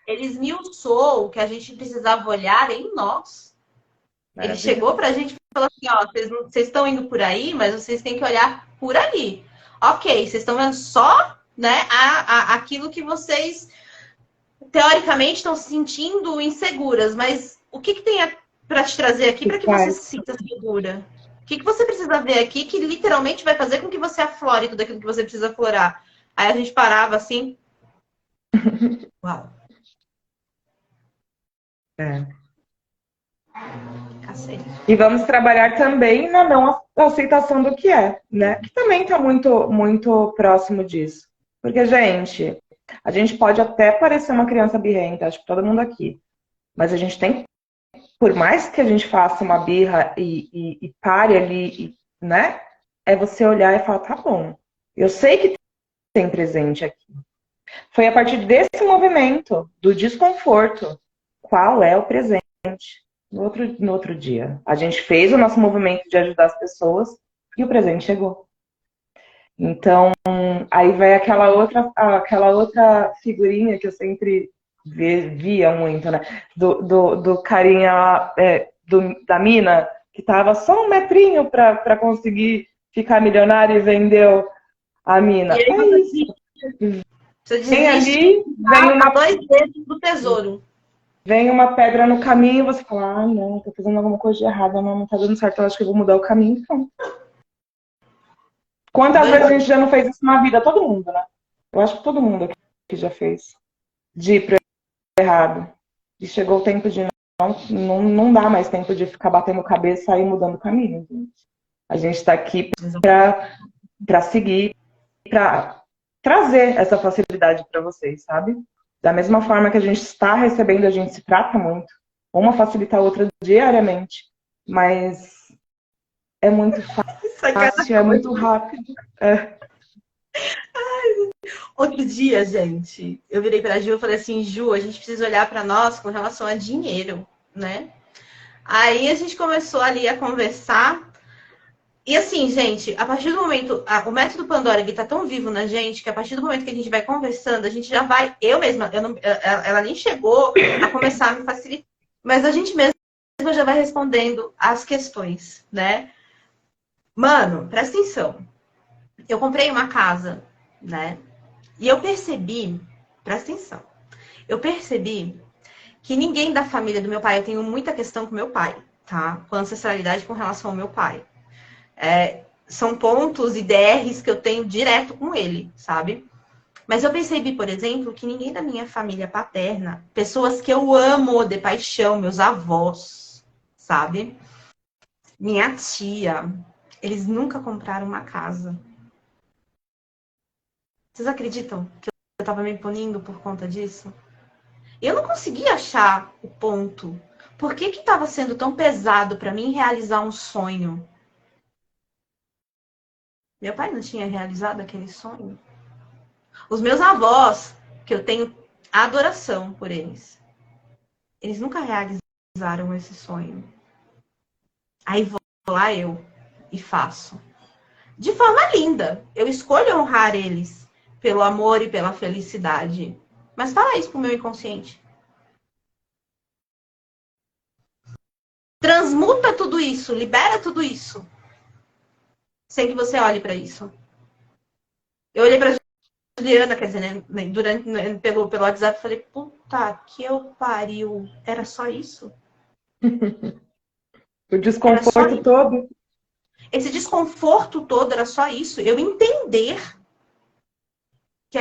Ele esmiuçou o que a gente precisava olhar em nós. Ele chegou pra gente e falou assim, ó, vocês estão indo por aí, mas vocês têm que olhar por ali. Ok, vocês estão vendo só, né, aquilo que vocês teoricamente estão se sentindo inseguras, mas o que tem para te trazer aqui para que você se sinta segura? O que você precisa ver aqui que literalmente vai fazer com que você aflore tudo aquilo que você precisa aflorar? Aí a gente parava assim. Uau. Cacete. E vamos trabalhar também na não aceitação do que é, né? Que também está muito, muito próximo disso. Porque, gente, a gente pode até parecer uma criança birrenta, acho que todo mundo aqui. Mas a gente tem, por mais que a gente faça uma birra e pare ali, né? É você olhar e falar, tá bom, eu sei que tem presente aqui. Foi a partir desse movimento, do desconforto, qual é o presente no outro dia. A gente fez o nosso movimento de ajudar as pessoas e o presente chegou. Então, aí vai aquela outra figurinha que eu sempre via muito, né? Do carinha da mina que tava só um metrinho para conseguir ficar milionário e vendeu a mina. E aí, é isso. Você vem ali, vem uma... 2 dedos do tesouro. Vem uma pedra no caminho e você fala, não, tô fazendo alguma coisa de errado, não tá dando certo, eu acho que eu vou mudar o caminho, então. Quantas vezes a gente já não fez isso na vida? Todo mundo, né? Eu acho que todo mundo aqui já fez. De ir pro errado. E chegou o tempo de não dá mais tempo de ficar batendo cabeça e mudando o caminho. Gente. A gente tá aqui pra seguir, pra trazer essa facilidade para vocês, sabe? Da mesma forma que a gente está recebendo, a gente se trata muito. Uma facilita a outra diariamente. Mas é muito fácil, é muito rápido. Outro dia, gente, eu virei pra Ju e falei assim, Ju, a gente precisa olhar para nós com relação a dinheiro, né? Aí a gente começou ali a conversar. E assim, gente, a partir do momento... o método Pandora ele tá tão vivo na gente que a partir do momento que a gente vai conversando, a gente já vai... Eu mesma, ela nem chegou a começar a me facilitar. Mas a gente mesma já vai respondendo as questões, né? Mano, presta atenção. Eu comprei uma casa, né? E eu percebi... Presta atenção. Eu percebi que ninguém da família do meu pai... Eu tenho muita questão com meu pai, tá? Com ancestralidade com relação ao meu pai. são pontos e DRs que eu tenho direto com ele, sabe? Mas eu percebi, por exemplo, que ninguém da minha família paterna, pessoas que eu amo de paixão, meus avós, sabe? Minha tia, eles nunca compraram uma casa. Vocês acreditam que eu tava me punindo por conta disso? Eu não conseguia achar o ponto. Por que que tava sendo tão pesado para mim realizar um sonho? Meu pai não tinha realizado aquele sonho. Os meus avós, que eu tenho adoração por eles nunca realizaram esse sonho. Aí vou lá eu e faço. De forma linda. Eu escolho honrar eles pelo amor e pela felicidade. Mas fala isso pro meu inconsciente. Transmuta tudo isso, libera tudo isso. Sem que você olhe para isso. Eu olhei pra Juliana, quer dizer, né, durante, pelo WhatsApp, e falei, puta que eu pariu. Era só isso? O desconforto todo. Esse desconforto todo era só isso? Eu entender que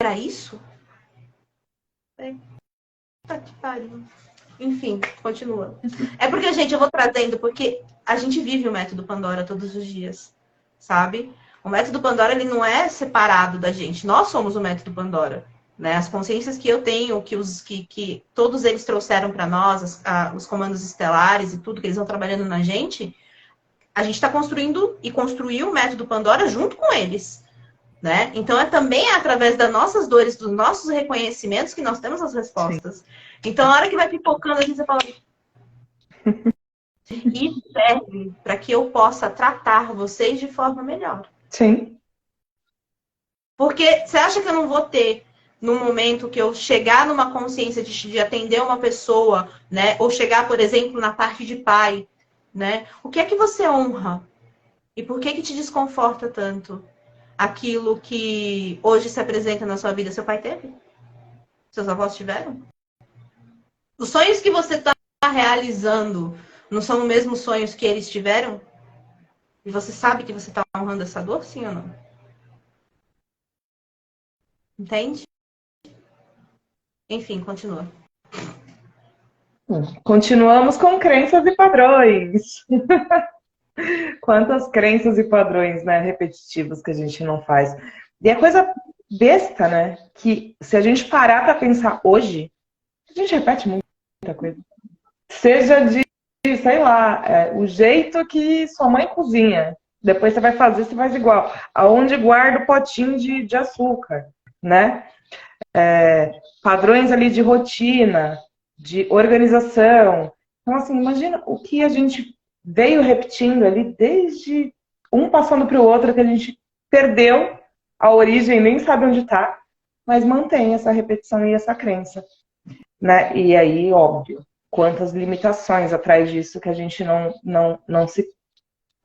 era isso? Puta que pariu. Enfim, continua. É porque, gente, eu vou trazendo, porque a gente vive o método Pandora todos os dias, sabe? O método Pandora, ele não é separado da gente. Nós somos o método Pandora, né? As consciências que eu tenho, que todos eles trouxeram para nós, os comandos estelares e tudo que eles vão trabalhando na gente, a gente está construindo e construiu o método Pandora junto com eles, né? Então, também através das nossas dores, dos nossos reconhecimentos que nós temos as respostas. Sim. Então, a hora que vai pipocando, a gente fala... Isso serve para que eu possa tratar vocês de forma melhor. Sim. Porque você acha que eu não vou ter, no momento que eu chegar numa consciência de atender uma pessoa, né? Ou chegar, por exemplo, na parte de pai, né? O que é que você honra? E por que te desconforta tanto? Aquilo que hoje se apresenta na sua vida, seu pai teve? Seus avós tiveram? Os sonhos que você está realizando não são os mesmos sonhos que eles tiveram? E você sabe que você está honrando essa dor, sim ou não? Entende? Enfim, continua. Continuamos com crenças e padrões. Quantas crenças e padrões, né, repetitivos que a gente não faz. E é coisa besta, né? Que se a gente parar para pensar hoje, a gente repete muita coisa. Seja de, sei lá, o jeito que sua mãe cozinha. Depois você vai fazer, você faz igual. Aonde guarda o potinho de açúcar, né? Padrões ali de rotina, de organização. Então, assim, imagina o que a gente veio repetindo ali desde um passando para o outro, que a gente perdeu a origem, nem sabe onde está, mas mantém essa repetição e essa crença, né? E aí, óbvio, quantas limitações atrás disso que a gente não se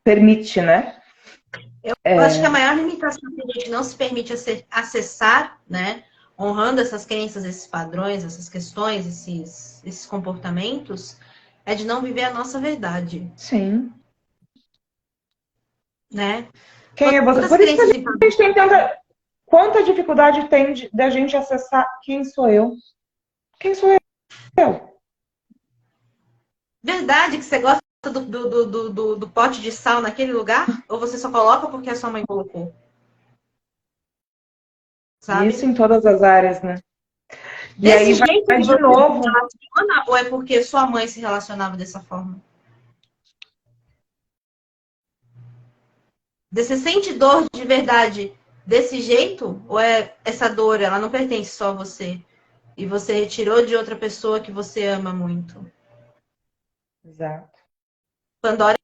permite, né? Eu acho que a maior limitação que a gente não se permite acessar, né? Honrando essas crenças, esses padrões, essas questões, esses comportamentos, é de não viver a nossa verdade. Sim. Né? Quem é você? Por isso que a gente tem tanta... Quanta dificuldade tem da gente acessar quem sou eu? Quem sou eu? Verdade que você gosta do pote de sal naquele lugar? Ou você só coloca porque a sua mãe colocou? Sabe? Isso em todas as áreas, né? E Desse aí jeito vai que de você novo. se relaciona, ou é porque sua mãe se relacionava dessa forma? Você sente dor de verdade desse jeito? Ou é essa dor, ela não pertence só a você? E você retirou de outra pessoa que você ama muito? Exato. Pandora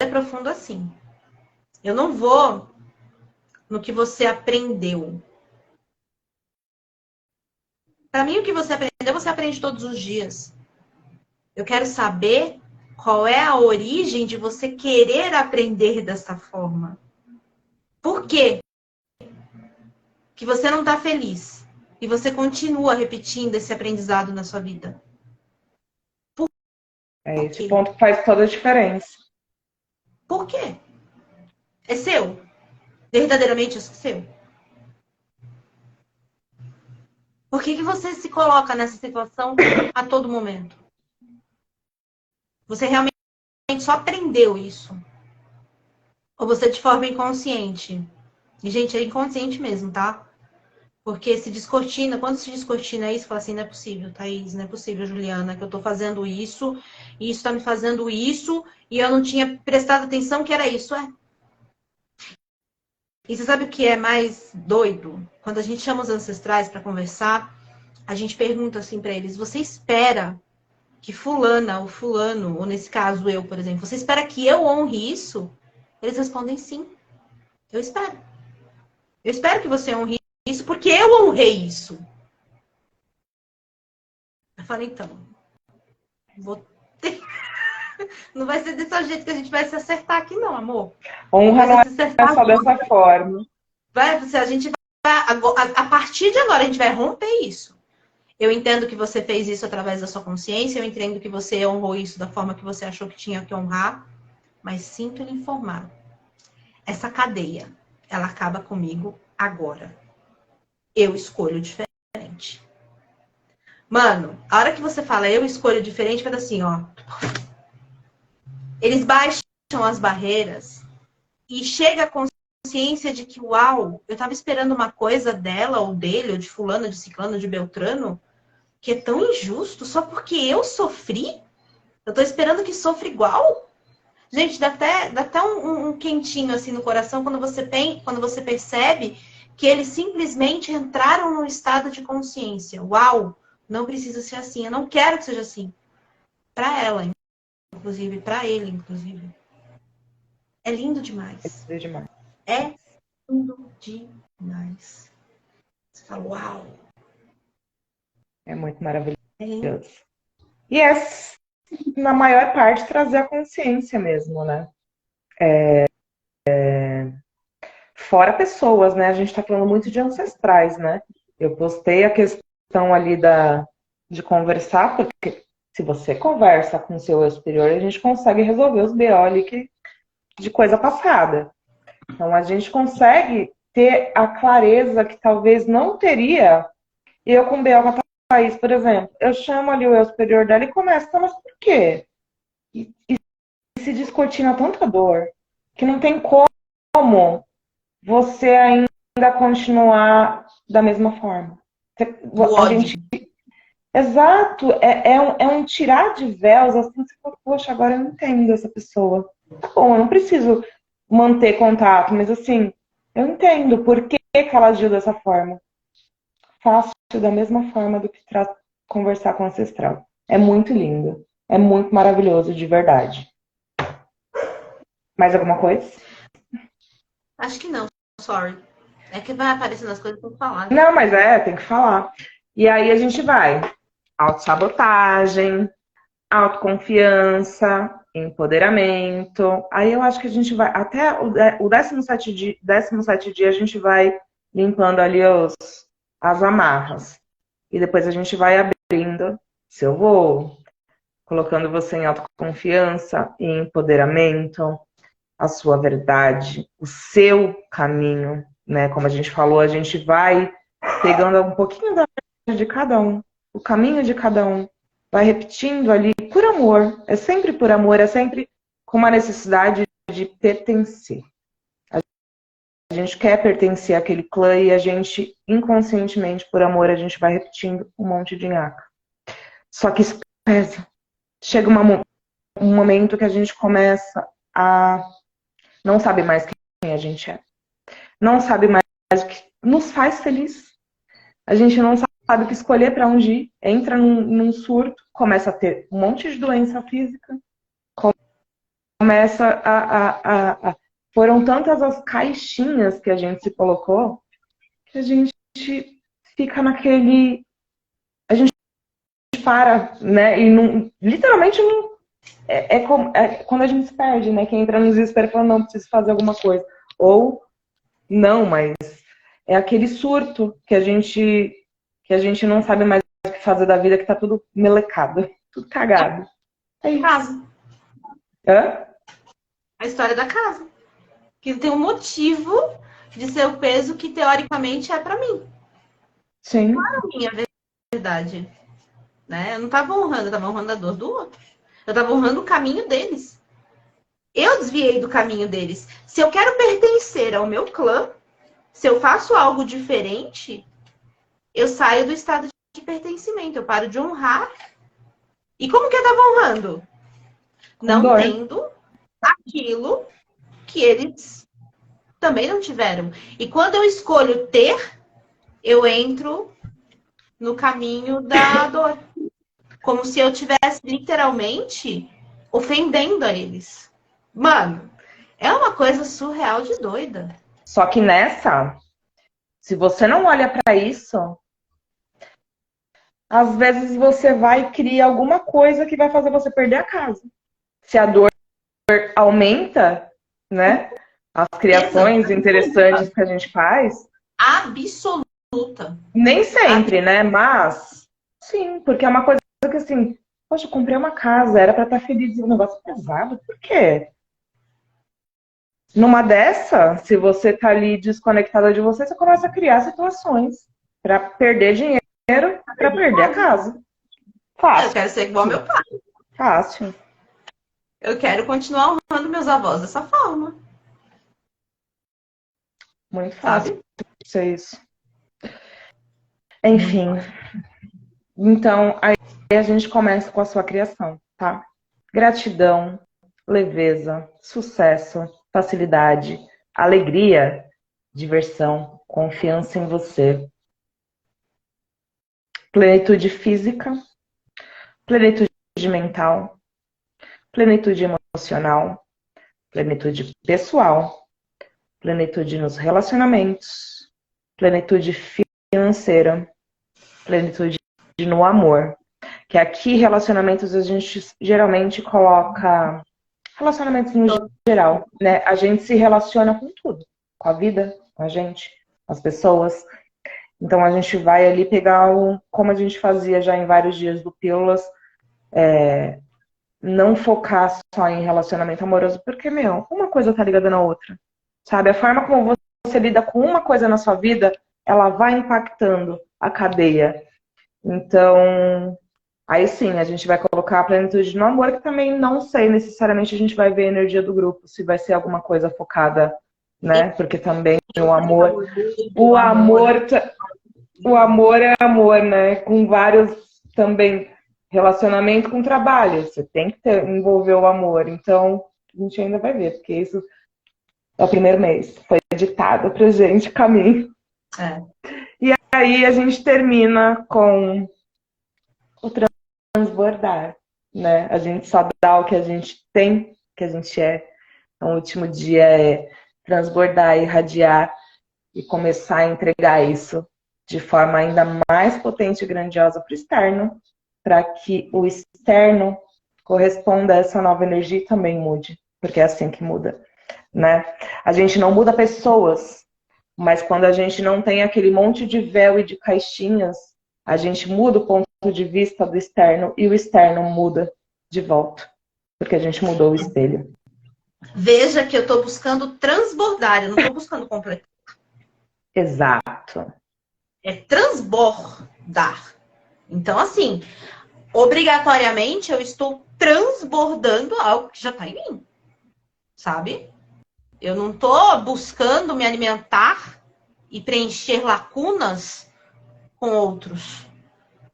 é profundo assim. Eu não vou no que você aprendeu. Para mim, o que você aprendeu, você aprende todos os dias. Eu quero saber qual é a origem de você querer aprender dessa forma. Por quê que você não está feliz? E você continua repetindo esse aprendizado na sua vida? Esse ponto que faz toda a diferença. Por quê? É seu. Verdadeiramente é seu. Por que você se coloca nessa situação a todo momento? Você realmente só aprendeu isso? Ou você de forma inconsciente? E, gente, é inconsciente mesmo, tá? Porque se descortina, quando se descortina isso, fala assim, não é possível, Thaís, não é possível, Juliana, que eu tô fazendo isso, e isso tá me fazendo isso, e eu não tinha prestado atenção que era isso. E você sabe o que é mais doido? Quando a gente chama os ancestrais para conversar, a gente pergunta assim para eles: você espera que fulana ou fulano, ou nesse caso eu, por exemplo, você espera que eu honre isso? Eles respondem sim. Eu espero. Eu espero que você honre isso porque eu honrei isso. Eu falei, então, vou ter... não vai ser desse jeito que a gente vai se acertar aqui, não, amor. Honra Vai não se é acertar só dessa forma. a gente vai, a partir de agora, a gente vai romper isso. Eu entendo que você fez isso através da sua consciência, eu entendo que você honrou isso da forma que você achou que tinha que honrar, mas sinto lhe informar, essa cadeia, ela acaba comigo agora. Eu escolho diferente. Mano, a hora que você fala eu escolho diferente, faz assim, ó. Eles baixam as barreiras e chega a consciência de que, uau, eu tava esperando uma coisa dela, ou dele, ou de fulano, de ciclano, de beltrano, que é tão injusto só porque eu sofri? Eu tô esperando que sofra igual? Gente, dá até um quentinho assim no coração quando você percebe que eles simplesmente entraram num estado de consciência. Uau, não precisa ser assim. Eu não quero que seja assim. Para ela, inclusive, para ele, inclusive. É lindo demais. É demais. É lindo demais. Você fala, uau. É muito maravilhoso. É lindo. E é, na maior parte, trazer a consciência mesmo, né? Fora pessoas, né? A gente tá falando muito de ancestrais, né? Eu postei a questão ali de conversar, porque se você conversa com o seu eu superior, a gente consegue resolver os BO ali de coisa passada. Então, a gente consegue ter a clareza que talvez não teria eu com BO com a Thaís, por exemplo. Eu chamo ali o eu superior dela e começo, mas por quê? E se descortina tanta dor que não tem como você ainda continuar da mesma forma. Do A gente. ódio. Exato, é um tirar de véus, assim, você fala, poxa, agora eu entendo essa pessoa. Tá bom, eu não preciso manter contato, mas assim, eu entendo por que ela agiu dessa forma. Faço da mesma forma do que conversar com o ancestral. É muito lindo. É muito maravilhoso, de verdade. Mais alguma coisa? Acho que não, sorry. É que vai aparecendo as coisas pra eu falar, né? Não, mas tem que falar. E aí a gente vai. Autossabotagem, autoconfiança, empoderamento. Aí eu acho que a gente vai. Até o 17 dia a gente vai limpando ali as amarras. E depois a gente vai abrindo seu voo, colocando você em autoconfiança e empoderamento, a sua verdade, o seu caminho, né? Como a gente falou, a gente vai pegando um pouquinho da verdade de cada um, o caminho de cada um, vai repetindo ali por amor, é sempre por amor, é sempre com uma necessidade de pertencer. A gente quer pertencer àquele clã e a gente, inconscientemente, por amor, a gente vai repetindo um monte de nhaca. Só que isso pesa. Chega um momento que a gente começa a não sabe mais quem a gente é. Não sabe mais o que nos faz feliz. A gente não sabe o que escolher para onde ir. Entra num surto, começa a ter um monte de doença física. Começa Foram tantas as caixinhas que a gente se colocou que a gente fica naquele... A gente para, né? E não, literalmente não... quando a gente se perde, né? Quem entra no desespero e fala, não, preciso fazer alguma coisa. Ou, não, mas é aquele surto que a gente não sabe mais o que fazer da vida, que tá tudo melecado, tudo cagado. É isso. Casa. Hã? A história da casa. Aquilo tem um motivo de ser o peso que teoricamente é para mim. Sim. Não é a minha verdade. Né? Eu não estava honrando, eu estava honrando a dor do outro. Eu estava honrando o caminho deles. Eu desviei do caminho deles. Se eu quero pertencer ao meu clã, se eu faço algo diferente, eu saio do estado de pertencimento. Eu paro de honrar. E como que eu estava honrando? Com Não dor. tendo aquilo que eles também não tiveram. E quando eu escolho ter, eu entro no caminho da dor. Como se eu tivesse literalmente ofendendo a eles. Mano, é uma coisa surreal de doida. Só que nessa, se você não olha pra isso, às vezes você vai criar alguma coisa que vai fazer você perder a casa. Se a dor aumenta, né? As criações interessantes que a gente faz. Absoluta. Nem sempre, né? Mas, sim, porque é uma coisa que assim, poxa, eu comprei uma casa, era pra estar feliz, e um negócio pesado, por quê? Numa dessa, se você tá ali desconectada de você, você começa a criar situações pra perder dinheiro, pra perder a casa. Eu Fácil. quero ser igual ao meu pai. Fácil. Eu quero continuar honrando meus avós dessa forma. Muito fácil Sabe? ser isso. Enfim. Então, aí a gente começa com a sua criação, tá? Gratidão, leveza, sucesso, facilidade, alegria, diversão, confiança em você, plenitude física, plenitude mental, plenitude emocional, plenitude pessoal, plenitude nos relacionamentos, plenitude financeira, plenitude no amor. Que aqui relacionamentos a gente geralmente coloca relacionamentos no geral, né? A gente se relaciona com tudo, com a vida, com a gente, com as pessoas. Então a gente vai ali pegar como a gente fazia já em vários dias do Pílulas, não focar só em relacionamento amoroso, porque, meu, uma coisa tá ligada na outra. Sabe? A forma como você lida com uma coisa na sua vida, ela vai impactando a cadeia. Então, aí sim, a gente vai colocar a plenitude no amor, que também não sei necessariamente a gente vai ver a energia do grupo, se vai ser alguma coisa focada, né? Porque também o amor, o amor é amor, né? Com vários também relacionamento com trabalho. Você tem que envolver o amor. Então, a gente ainda vai ver, porque isso é o primeiro mês. Foi editado pra gente o caminho. É. E aí a gente termina com o transbordar, né? A gente só dá o que a gente tem, que a gente é. Então, o último dia é transbordar, irradiar e começar a entregar isso de forma ainda mais potente e grandiosa para o externo, para que o externo corresponda a essa nova energia e também mude, porque é assim que muda, né? A gente não muda pessoas, mas quando a gente não tem aquele monte de véu e de caixinhas, a gente muda o ponto de vista do externo e o externo muda de volta, porque a gente mudou o espelho. Veja que eu estou buscando transbordar, eu não estou buscando completar. Exato. É transbordar. Então, assim, obrigatoriamente eu estou transbordando algo que já está em mim. Sabe? Eu não estou buscando me alimentar e preencher lacunas com outros.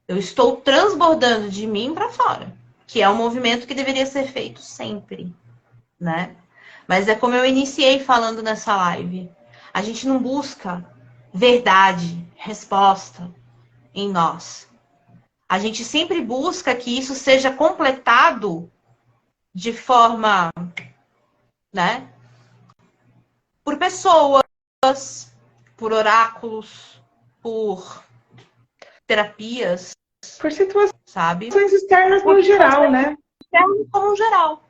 Eu estou transbordando de mim para fora, que é um movimento que deveria ser feito sempre, né? Mas é como eu iniciei falando nessa live. A gente não busca verdade, resposta em nós. A gente sempre busca que isso seja completado de forma, né? Por pessoas, por oráculos, por terapias, Por situações sabe? externas Por no geral, né? como geral.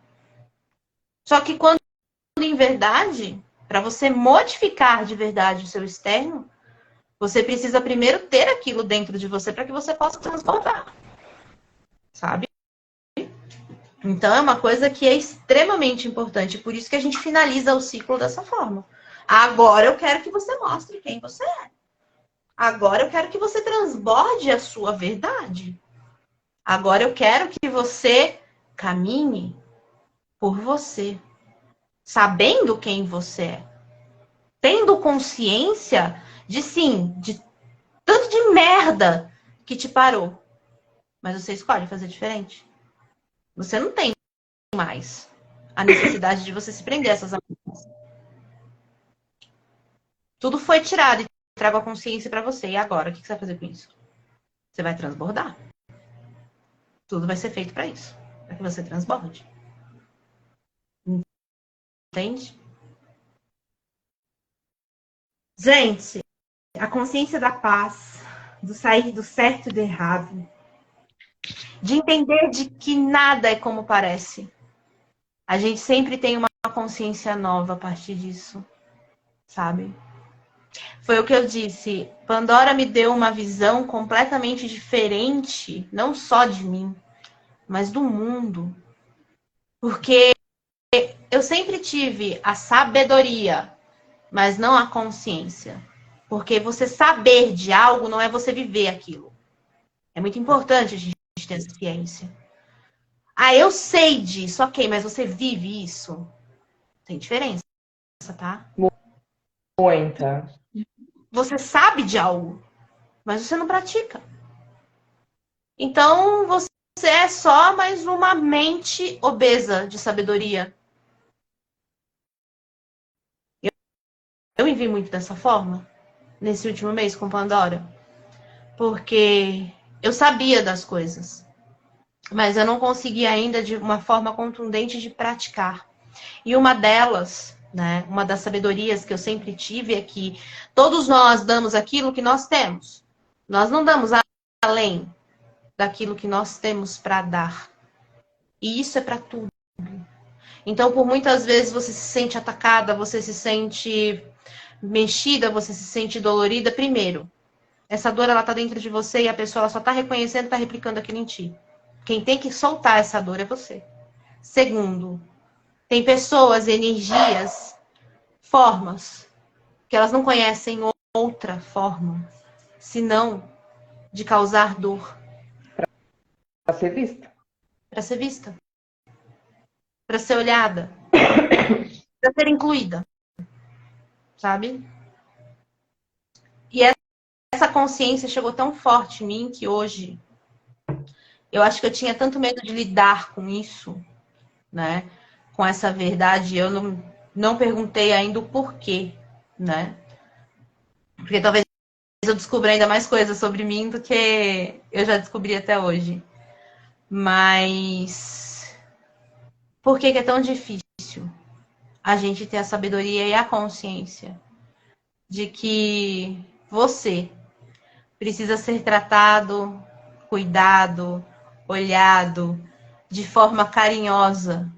Só que quando em verdade, para você modificar de verdade o seu externo, você precisa primeiro ter aquilo dentro de você para que você possa transbordar. Sabe? Então, é uma coisa que é extremamente importante. Por isso que a gente finaliza o ciclo dessa forma. Agora eu quero que você mostre quem você é. Agora eu quero que você transborde a sua verdade. Agora eu quero que você caminhe por você, sabendo quem você é. Tendo consciência de sim, de tanto de merda que te parou. Mas você escolhe fazer diferente. Você não tem mais a necessidade de você se prender a essas amarras. Tudo foi tirado e trago a consciência para você. E agora, o que você vai fazer com isso? Você vai transbordar. Tudo vai ser feito para isso. Para que você transborde. Entende? Gente, a consciência da paz, do sair do certo e do errado, De entender de que nada é como parece. A gente sempre tem uma consciência nova a partir disso. Sabe? Foi o que eu disse. Pandora me deu uma visão completamente diferente, não só de mim, mas do mundo. Porque eu sempre tive a sabedoria, mas não a consciência. Porque você saber de algo não é você viver aquilo. É muito importante a gente ter essa ciência. Ah, eu sei disso, ok, mas você vive isso? Tem diferença, tá? Muita. Você sabe de algo, mas você não pratica. Então, você é só mais uma mente obesa de sabedoria. Eu me vi muito dessa forma, nesse último mês com Pandora. Porque eu sabia das coisas, mas eu não conseguia ainda de uma forma contundente de praticar. E uma delas, né, uma das sabedorias que eu sempre tive é que todos nós damos aquilo que nós temos. Nós não damos além daquilo que nós temos para dar. E isso é para tudo. Então, por muitas vezes você se sente atacada, você se sente mexida, você se sente dolorida. Primeiro, essa dor ela tá dentro de você e a pessoa ela só tá reconhecendo, tá replicando aquilo em ti. Quem tem que soltar essa dor é você. Segundo, tem pessoas, energias, formas que elas não conhecem outra forma senão de causar dor Pra ser vista. para ser vista, para ser olhada, para ser incluída, sabe? E essa consciência chegou tão forte em mim que hoje eu acho que eu tinha tanto medo de lidar com isso, né? Com essa verdade, eu não perguntei ainda o porquê, né? Porque talvez eu descubra ainda mais coisas sobre mim do que eu já descobri até hoje. Mas por que é tão difícil a gente ter a sabedoria e a consciência de que você precisa ser tratado, cuidado, olhado de forma carinhosa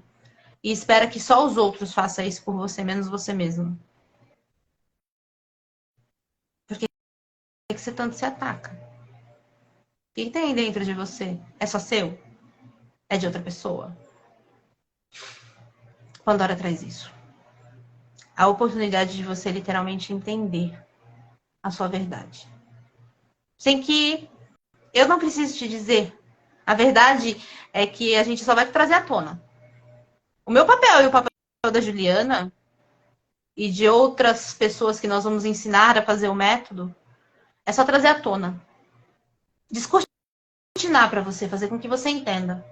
e espera que só os outros façam isso por você, menos você mesmo? Por que você tanto se ataca? O que tem dentro de você? É só seu? É de outra pessoa? Pandora traz isso. A oportunidade de você literalmente entender a sua verdade. Sem que eu não preciso te dizer. A verdade é que a gente só vai trazer à tona. O meu papel e o papel da Juliana e de outras pessoas que nós vamos ensinar a fazer o método é só trazer à tona. Descortinar para você, fazer com que você entenda.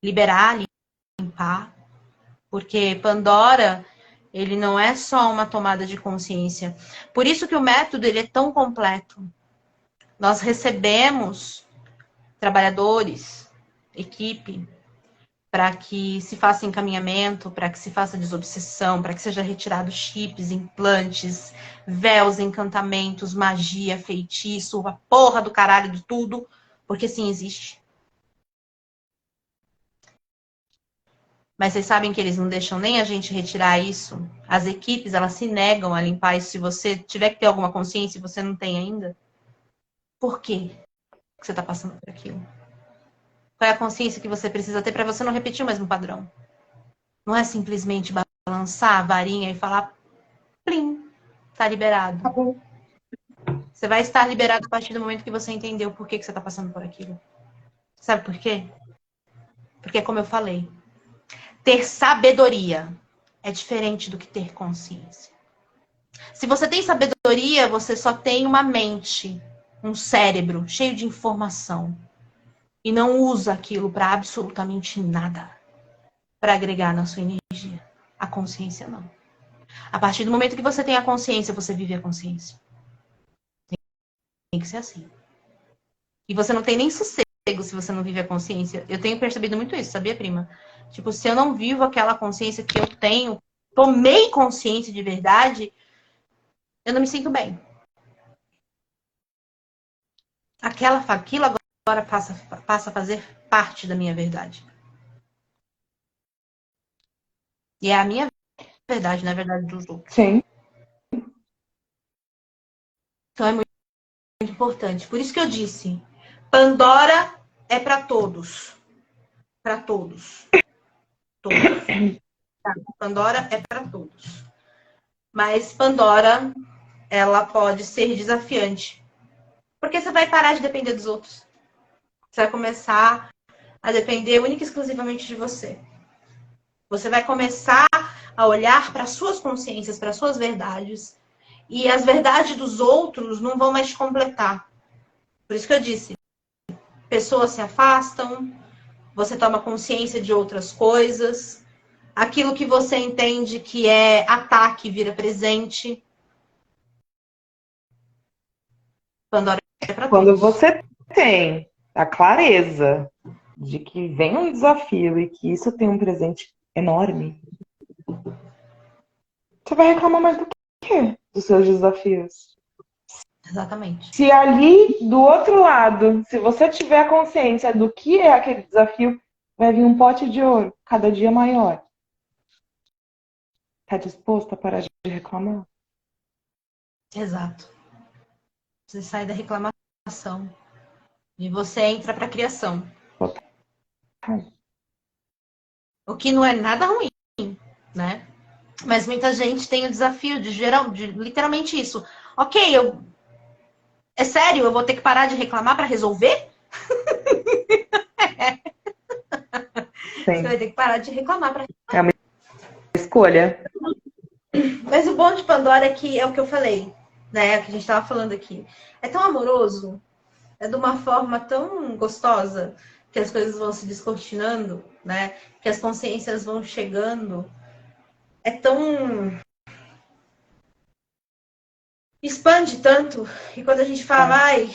Liberar, limpar. Porque Pandora, ele não é só uma tomada de consciência. Por isso que o método ele é tão completo. Nós recebemos trabalhadores, equipe, para que se faça encaminhamento, para que se faça desobsessão, para que seja retirado chips, implantes, véus, encantamentos, magia, feitiço, a porra do caralho de tudo, porque sim, existe. Mas vocês sabem que eles não deixam nem a gente retirar isso? As equipes, elas se negam a limpar isso se você tiver que ter alguma consciência e você não tem ainda. Por quê que você está passando por aquilo? Qual é a consciência que você precisa ter para você não repetir o mesmo padrão? Não é simplesmente balançar a varinha e falar, plim, tá liberado. Acabou. Você vai estar liberado a partir do momento que você entendeu por que você está passando por aquilo. Sabe por quê? Porque, como eu falei, ter sabedoria é diferente do que ter consciência. Se você tem sabedoria, você só tem uma mente, um cérebro cheio de informação. E não usa aquilo para absolutamente nada. Para agregar na sua energia. A consciência não. A partir do momento que você tem a consciência, você vive a consciência. Tem que ser assim. E você não tem nem sossego se você não vive a consciência. Eu tenho percebido muito isso, sabia, prima? Tipo, se eu não vivo aquela consciência que eu tenho, tomei consciência de verdade, eu não me sinto bem. Aquilo agora passa a fazer parte da minha verdade. E é a minha verdade, não é a verdade dos outros. Sim. Então é muito importante. Por isso que eu disse, Pandora é para todos. Para todos. Todos. Pandora é para todos. Mas Pandora, ela pode ser desafiante. Porque você vai parar de depender dos outros. Você vai começar a depender única e exclusivamente de você. Você vai começar a olhar para suas consciências, para suas verdades. E as verdades dos outros não vão mais te completar. Por isso que eu disse, pessoas se afastam, você toma consciência de outras coisas. Aquilo que você entende que é ataque vira presente. Pandora é para Quando todos. você tem a clareza de que vem um desafio e que isso tem um presente enorme, você vai reclamar mais do quê? Dos seus desafios. Exatamente. Se ali, do outro lado, se você tiver a consciência do que é aquele desafio, vai vir um pote de ouro, cada dia maior. Tá disposto a parar de reclamar? Exato. Você sai da reclamação e você entra para a criação. O que não é nada ruim, né? Mas muita gente tem o desafio de literalmente isso. Ok, é sério, eu vou ter que parar de reclamar para resolver? Você vai Sim. ter que parar de reclamar para. É uma escolha. Mas o bom de Pandora é que é o que eu falei, né? O que a gente estava falando aqui. É tão amoroso, é de uma forma tão gostosa que as coisas vão se descortinando, né? Que as consciências vão chegando. É tão. Expande tanto. E quando a gente fala, ai,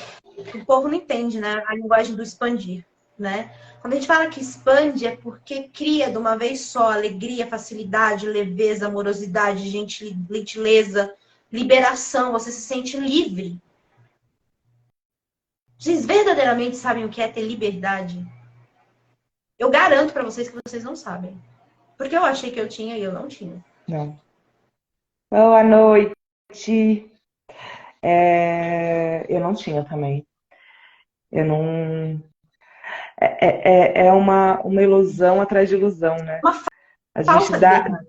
o povo não entende, né? A linguagem do expandir, né? Quando a gente fala que expande é porque cria de uma vez só alegria, facilidade, leveza, amorosidade, gentileza, liberação. Você se sente livre. Vocês verdadeiramente sabem o que é ter liberdade? Eu garanto para vocês que vocês não sabem. Porque eu achei que eu tinha e eu não tinha. Não. Boa noite. Eu não tinha também. Eu não. É uma ilusão atrás de ilusão, né? Uma A gente falsa dá, liberdade.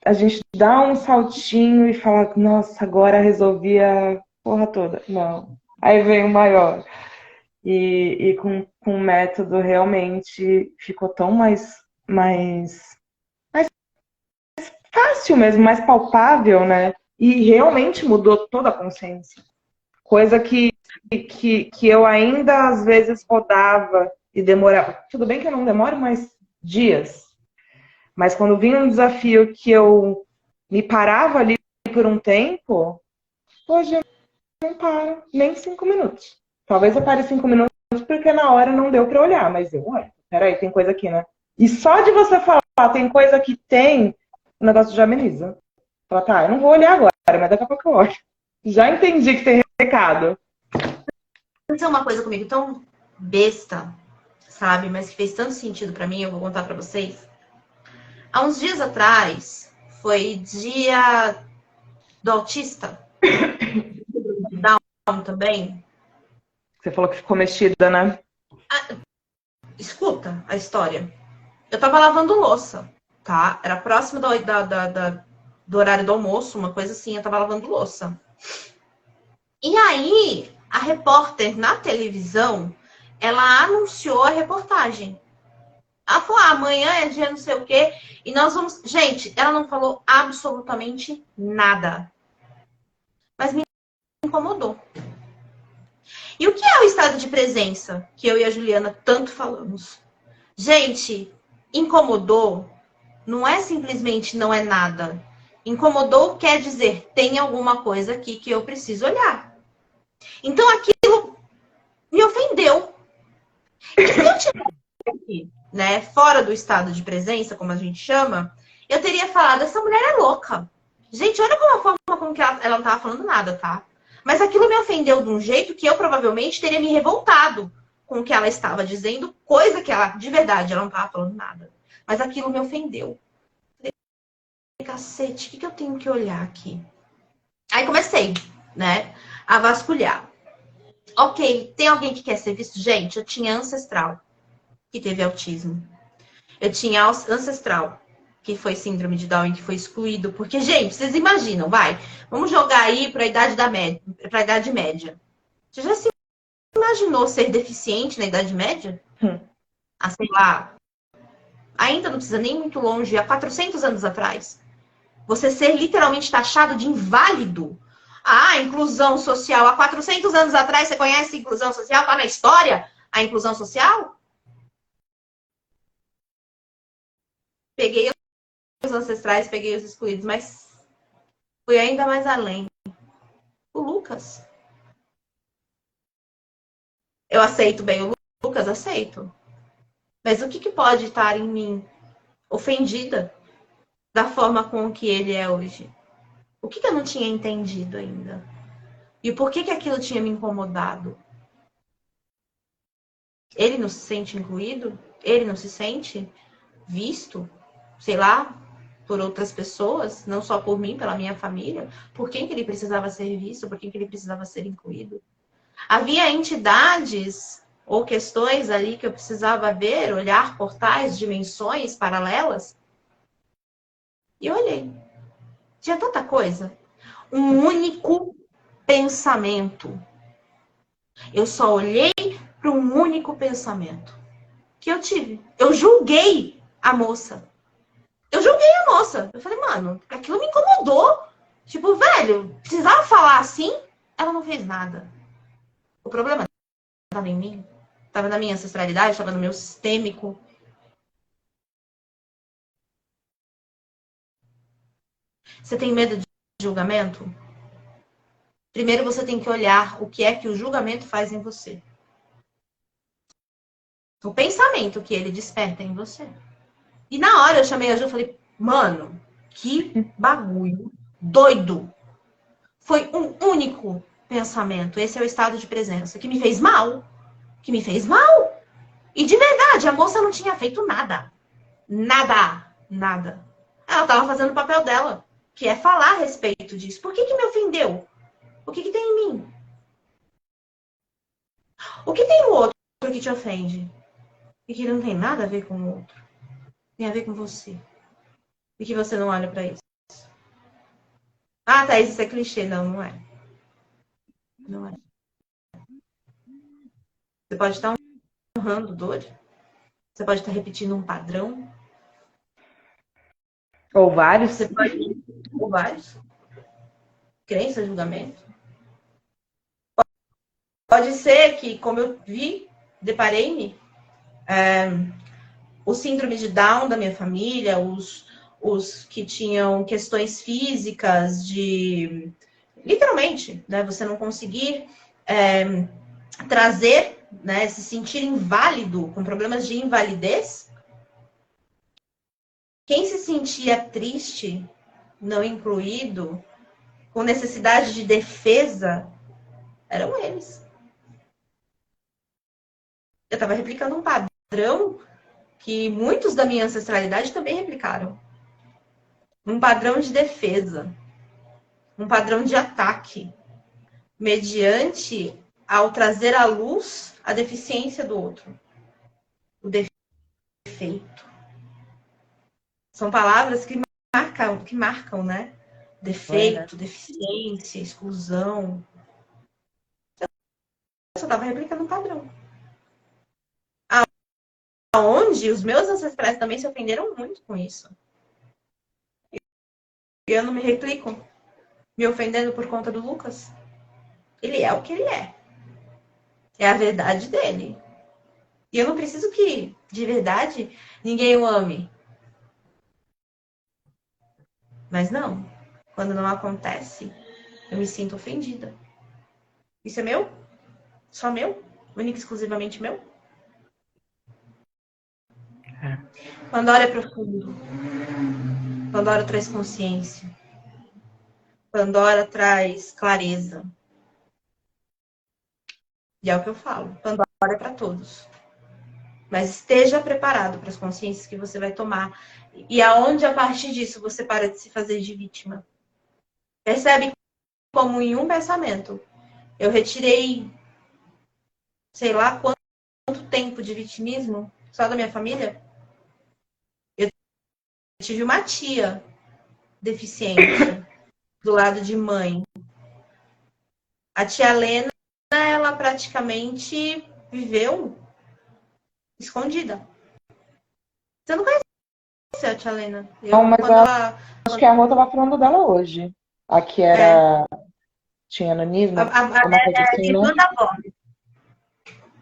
a gente dá um saltinho e fala, nossa, agora resolvi a porra toda. Não. Aí vem o maior. E com o método realmente ficou tão mais fácil mesmo, mais palpável, né? E realmente mudou toda a consciência. Coisa que eu ainda às vezes rodava e demorava. Tudo bem que eu não demoro mais dias, mas quando vinha um desafio que eu me parava ali por um tempo, hoje eu não paro nem 5 minutos. Talvez eu pare 5 minutos porque na hora não deu para olhar, mas eu olho. Peraí, tem coisa aqui, né? E só de você falar, tem coisa que tem, o negócio já ameniza. Fala, tá, eu não vou olhar agora, mas daqui a pouco eu olho. Já entendi que tem recado. Aconteceu uma coisa comigo tão besta, sabe? Mas que fez tanto sentido pra mim, eu vou contar pra vocês. Há uns dias atrás, foi dia do autista, Down também. Você falou que ficou mexida, né? Escuta a história. Eu tava lavando louça, tá? Era próximo do horário do almoço, uma coisa assim, eu tava lavando louça. E aí, a repórter na televisão, ela anunciou a reportagem. Ela falou, amanhã é dia não sei o quê, e nós vamos... Gente, ela não falou absolutamente nada. Mas me incomodou. E o que é o estado de presença? Que eu e a Juliana tanto falamos. Gente, incomodou não é simplesmente não é nada. Incomodou quer dizer, tem alguma coisa aqui que eu preciso olhar. Então aquilo me ofendeu. E se eu tivesse aqui, né, fora do estado de presença, como a gente chama, eu teria falado, essa mulher é louca. Gente, olha como a forma como que ela não estava falando nada, tá? Mas aquilo me ofendeu de um jeito que eu provavelmente teria me revoltado com o que ela estava dizendo, coisa que ela, de verdade, ela não estava falando nada. Mas aquilo me ofendeu. Cacete, o que eu tenho que olhar aqui? Aí comecei, né, a vasculhar. Ok, tem alguém que quer ser visto? Gente, eu tinha ancestral que teve autismo. Eu tinha ancestral que foi síndrome de Down e que foi excluído. Porque, gente, vocês imaginam, vai, vamos jogar aí para a idade média. Você já se imaginou ser deficiente na idade média? Ah, sei lá, ainda não precisa nem muito longe, há 400 anos atrás. Você ser literalmente taxado de inválido. Ah, inclusão social. Há 400 anos atrás, você conhece inclusão social? Está na história a inclusão social? Peguei os ancestrais, peguei os excluídos, mas fui ainda mais além. O Lucas. Eu aceito bem o Lucas, aceito. Mas o que pode estar em mim ofendida da forma com que ele é hoje? O que eu não tinha entendido ainda? E por que aquilo tinha me incomodado? Ele não se sente incluído? Ele não se sente visto? Sei lá, por outras pessoas, não só por mim, pela minha família? Por quem que ele precisava ser visto? Por quem que ele precisava ser incluído? Havia entidades ou questões ali que eu precisava ver, olhar portais, dimensões paralelas? E eu olhei. Tinha tanta coisa. Um único pensamento. Eu só olhei para um único pensamento que eu tive. Eu julguei a moça. Eu julguei a moça. Eu falei, mano, aquilo me incomodou. Tipo, velho, precisava falar assim? Ela não fez nada. O problema estava em mim. Estava na minha ancestralidade, estava no meu sistêmico. Você tem medo de julgamento? Primeiro você tem que olhar o que é que o julgamento faz em você. O pensamento que ele desperta em você. E na hora eu chamei a Ju e falei, mano, que bagulho doido. Foi um único pensamento. Esse é o estado de presença que me fez mal. Que me fez mal. E de verdade, a moça não tinha feito nada. Nada. Nada. Ela estava fazendo o papel dela, que é falar a respeito disso. Por que me ofendeu? O que tem em mim? O que tem no outro que te ofende? E que não tem nada a ver com o outro. Tem a ver com você. E que você não olha para isso. Ah, Thaís, isso é clichê. Não, não é. Não é. Você pode estar honrando dor. Você pode estar repetindo um padrão. Ou vários. Você pode... Ou vários. Crença, julgamento. Pode ser que, como eu vi, deparei-me, o síndrome de Down da minha família, os que tinham questões físicas de... Literalmente, né? Você não conseguir trazer, né? Se sentir inválido, com problemas de invalidez. Quem se sentia triste, não incluído, com necessidade de defesa, eram eles. Eu estava replicando um padrão que muitos da minha ancestralidade também replicaram. Um padrão de defesa. Um padrão de ataque. Mediante ao trazer à luz a deficiência do outro. o defeito. São palavras que marcam, né? Defeito, deficiência, exclusão. Eu só estava replicando um padrão. Aonde os meus ancestrais também se ofenderam muito com isso. E eu não me replico, me ofendendo por conta do Lucas. Ele é o que ele é. É a verdade dele. E eu não preciso que, de verdade, ninguém o ame. Mas não. Quando não acontece, eu me sinto ofendida. Isso é meu? Só meu? Única e exclusivamente meu? Pandora é profundo. Pandora traz consciência. Pandora traz clareza. E é o que eu falo. Pandora é para todos. Mas esteja preparado para as consciências que você vai tomar. E aonde, a partir disso, você para de se fazer de vítima. Percebe como em um pensamento eu retirei, sei lá quanto tempo de vitimismo só da minha família? Eu tive uma tia deficiente do lado de mãe. A tia Lena, ela praticamente viveu escondida. Você não conhece a tia Lena? Não, mas acho que a Rô tava falando dela hoje. A que era... Tinha nanismo? Alguma coisa assim, irmã né? da avó.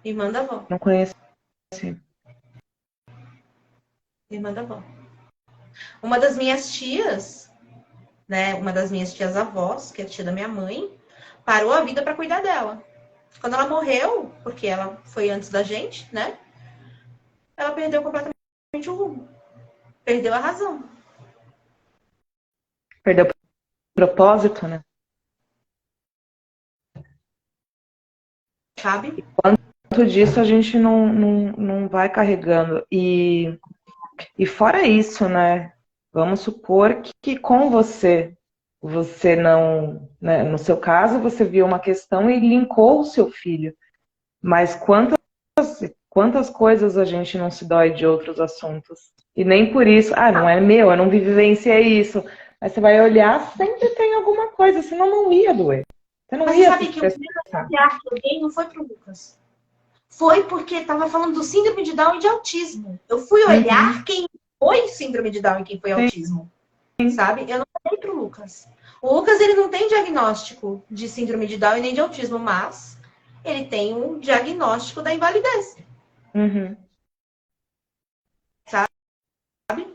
Irmã da avó. Não conheço. Irmã da avó. Uma das minhas tias, né? Uma das minhas tias avós, que é a tia da minha mãe, parou a vida para cuidar dela. Quando ela morreu, porque ela foi antes da gente, né? Ela perdeu completamente o rumo. Perdeu a razão. Perdeu o propósito, né? Sabe? E quanto disso a gente não vai carregando. E fora isso, né? Vamos supor que com você não, né, no seu caso, você viu uma questão e linkou o seu filho. Mas quantas coisas a gente não se dói de outros assuntos? E nem por isso, não é meu, eu não vivenciei isso. Mas você vai olhar, sempre tem alguma coisa, senão não ia doer. Você não Mas ia você sabe que o primeiro olhar que eu dei não foi pro Lucas. Foi porque estava falando do síndrome de Down e de autismo. Eu fui olhar quem foi síndrome de Down e quem foi autismo. Sabe? Eu não olhei pro Lucas. O Lucas, ele não tem diagnóstico de síndrome de Down e nem de autismo, mas ele tem um diagnóstico da invalidez. Sabe?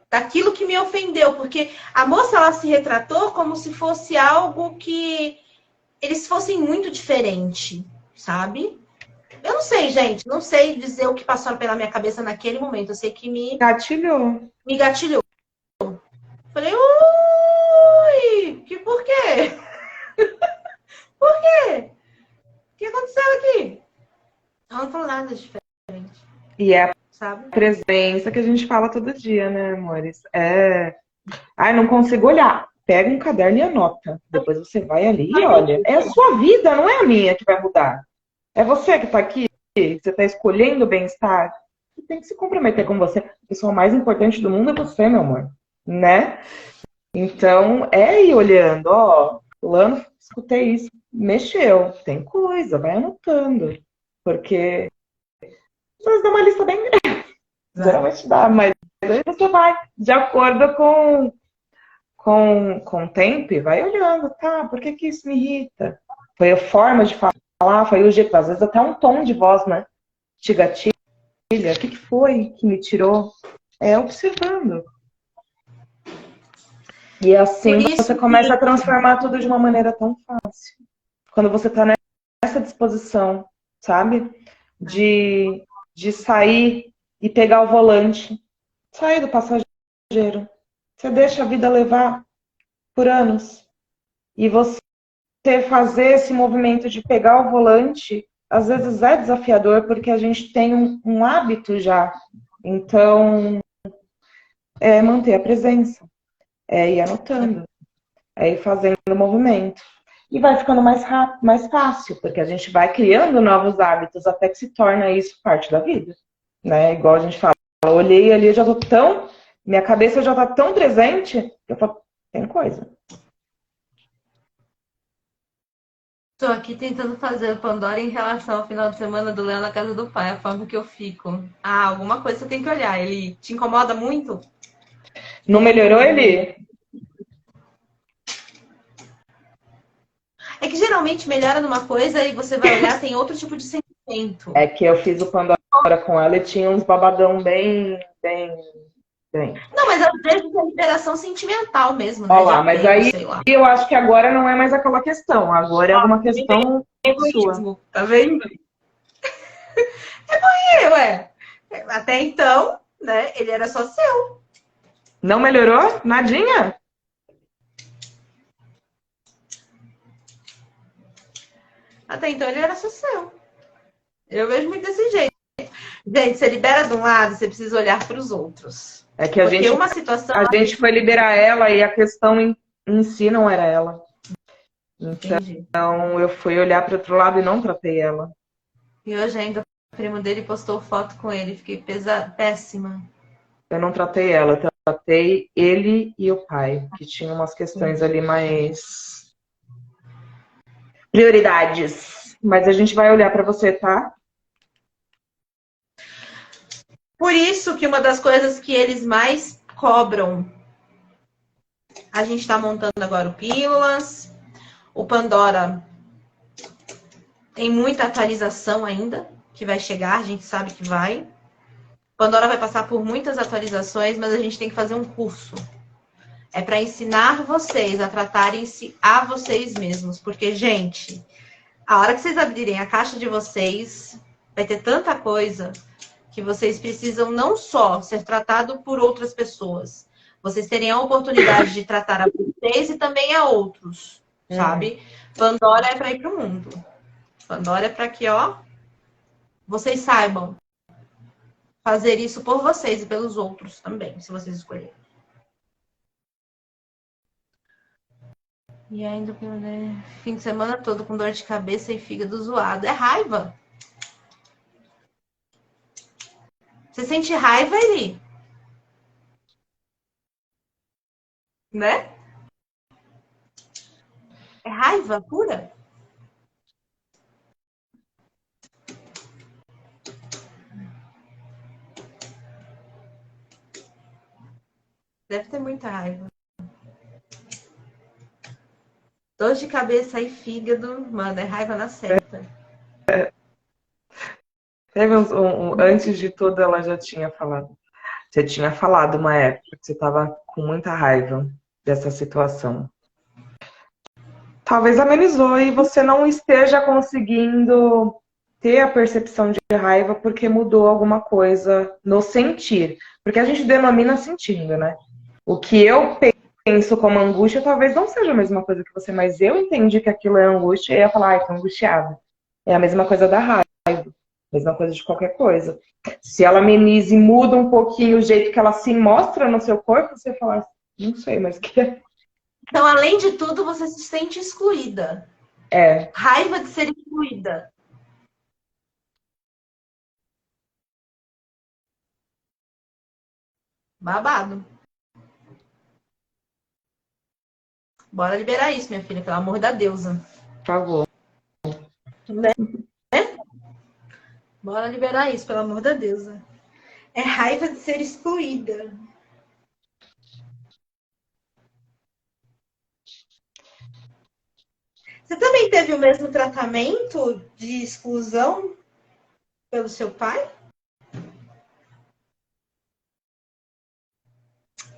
Daquilo que me ofendeu. Porque a moça, ela se retratou como se fosse algo que eles fossem muito diferente, sabe? Eu não sei, gente. Não sei dizer o que passou pela minha cabeça naquele momento. Eu sei que me gatilhou. Falei, ui! Por quê? Por quê? O que aconteceu aqui? Ela não falou nada de diferente. E é a sabe? presença que a gente fala todo dia, né, amores? Não consigo olhar. Pega um caderno e anota. Depois você vai ali e olha. É a sua vida, não é a minha que vai mudar. É você que está aqui. Você está escolhendo o bem-estar. Você tem que se comprometer com você. A pessoa mais importante do mundo é você, meu amor. Né? Então, ir olhando. Fulano, escutei isso. Mexeu. Tem coisa. Vai anotando. Porque vocês dão uma lista bem grande. Geralmente dá, mas aí você vai de acordo com o tempo e vai olhando. Tá, por que isso me irrita? Foi a forma de falar, foi o jeito, às vezes até um tom de voz, né? Te gatilha. O que foi que me tirou? Observando. E assim você começa a transformar tudo de uma maneira tão fácil. Quando você tá nessa disposição, sabe? De sair e pegar o volante. Sair do passageiro. Você deixa a vida levar por anos. E você fazer esse movimento de pegar o volante, às vezes é desafiador, porque a gente tem um hábito já. Então, manter a presença. Ir anotando. Ir fazendo o movimento. E vai ficando mais rápido, mais fácil, porque a gente vai criando novos hábitos até que se torna isso parte da vida. né? Igual a gente fala, eu olhei ali, eu já tô tão... Minha cabeça já tá tão presente, que eu falo, tem coisa. Tô aqui tentando fazer o Pandora em relação ao final de semana do Léo na casa do pai, a forma que eu fico. Ah, alguma coisa você tem que olhar. Ele te incomoda muito? Não melhorou, ele? É que geralmente melhora numa coisa e você vai olhar, tem outro tipo de sentimento. É que eu fiz o Pandora com ela e tinha uns babadão bem. Não, mas às vezes é liberação sentimental mesmo, Olha né? De lá, mas apego, aí sei lá. eu acho que agora não é mais aquela questão. Agora é alguma questão sua. Egoísmo, tá vendo? Ué. Até então, né? Ele era só seu. Não melhorou? Nadinha? Até então ele era só seu. Eu vejo muito desse jeito. Gente, você libera de um lado, você precisa olhar para os outros. É que Porque uma situação. a gente foi liberar ela e a questão em si não era ela. Entendi. Então eu fui olhar para outro lado e não tratei ela. E hoje ainda o primo dele postou foto com ele. Fiquei péssima. Eu não tratei ela, eu tratei ele e o pai, que tinham umas questões ali mais prioridades. Mas a gente vai olhar para você, tá? Por isso que uma das coisas que eles mais cobram, a gente está montando agora o Pílulas, o Pandora tem muita atualização ainda, que vai chegar, a gente sabe que vai. Pandora vai passar por muitas atualizações, mas a gente tem que fazer um curso. É para ensinar vocês a tratarem-se a vocês mesmos. Porque, gente, a hora que vocês abrirem a caixa de vocês, vai ter tanta coisa que vocês precisam não só ser tratado por outras pessoas, vocês terem a oportunidade de tratar a vocês e também a outros, sabe? Pandora é para ir pro mundo. Pandora é para que, ó, vocês saibam fazer isso por vocês e pelos outros também, se vocês escolherem. E ainda, né, fim de semana todo com dor de cabeça e fígado zoado. É raiva. Você sente raiva, Eli? Né? É raiva pura? Deve ter muita raiva. Dor de cabeça e fígado, mano, é raiva na certa. Teve antes de tudo, ela já tinha falado. Você tinha falado uma época que você estava com muita raiva dessa situação. Talvez amenizou e você não esteja conseguindo ter a percepção de raiva porque mudou alguma coisa no sentir. Porque a gente denomina sentindo, né? O que eu penso como angústia talvez não seja a mesma coisa que você, mas eu entendi que aquilo é angústia e ia falar, ai, tô angustiada. É a mesma coisa da raiva, mesma coisa de qualquer coisa. Se ela ameniza e muda um pouquinho o jeito que ela se mostra no seu corpo, você fala, não sei, mas que é. Então, além de tudo, você se sente excluída. É. Raiva de ser excluída. Babado. Bora liberar isso, minha filha, pelo amor da deusa. Por favor. Né? Bora liberar isso, pelo amor da deusa. É raiva de ser excluída. Você também teve o mesmo tratamento de exclusão pelo seu pai?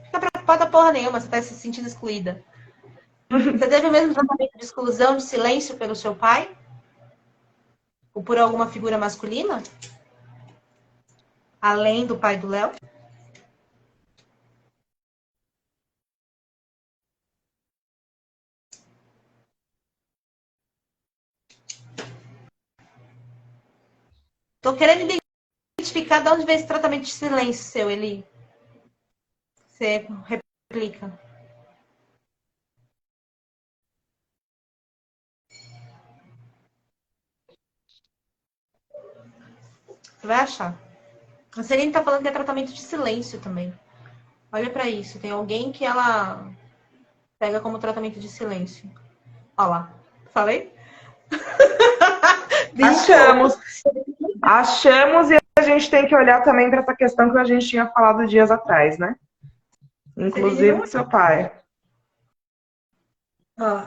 Fica preocupada porra nenhuma, você tá se sentindo excluída. Você teve o mesmo tratamento de exclusão, de silêncio pelo seu pai? Ou por alguma figura masculina? Além do pai do Léo? Tô querendo identificar de onde veio esse tratamento de silêncio seu, Eli. Você replica. Você vai achar. A Celine tá falando que é tratamento de silêncio também. Olha pra isso. Tem alguém que ela pega como tratamento de silêncio. Olha lá. Falei? Achamos. Achamos, e a gente tem que olhar também para essa questão que a gente tinha falado dias atrás, né? Inclusive com seu pai. Ó.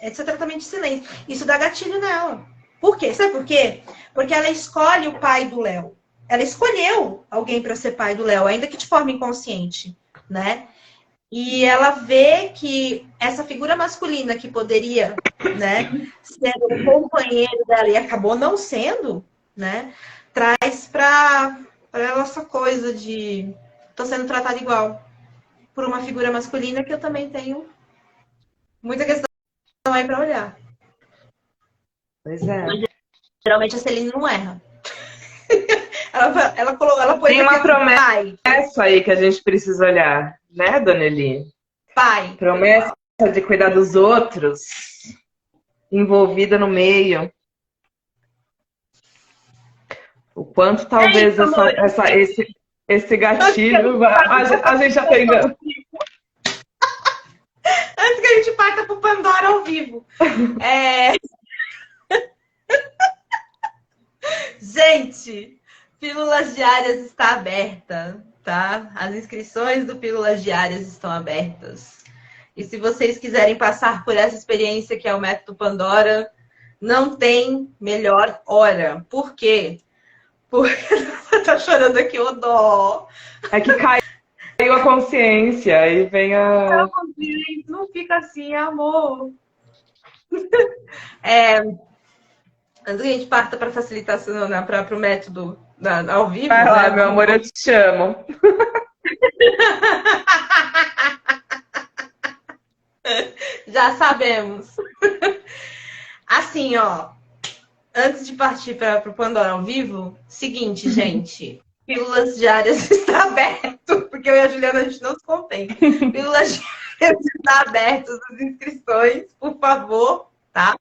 Esse é tratamento de silêncio. Isso dá gatilho nela. Por quê? Sabe por quê? Porque ela escolhe o pai do Léo. Ela escolheu alguém para ser pai do Léo, ainda que de forma inconsciente, né? E ela vê que essa figura masculina que poderia, né, ser o companheiro dela e acabou não sendo, né, traz para ela essa coisa de tô sendo tratada igual por uma figura masculina que eu também tenho muita questão aí para olhar. Pois é. Geralmente a Celine não erra. ela pôs Tem uma aqui, promessa aí que a gente precisa olhar, né, dona Eli? pai. Promessa de cuidar dos outros, envolvida no meio. O quanto talvez esse gatilho a gente aprendeu. Antes que a gente parta pro Pandora ao vivo. Gente, Pílulas Diárias está aberta, tá? As inscrições do Pílulas Diárias estão abertas. E se vocês quiserem passar por essa experiência que é o método Pandora, não tem melhor hora. Por quê? Porque você tá chorando aqui, ô dó. É que caiu a consciência e vem a... Não fica assim, amor. Antes que a gente parta para facilitação, para o método ao vivo. Vai lá, né? meu amor, eu te chamo. Já sabemos. Assim, ó. Antes de partir para o Pandora ao vivo, seguinte, gente. Pílulas Diárias está aberto, porque eu e a Juliana a gente não se contém. Pílulas Diárias está aberto, as inscrições, por favor, tá?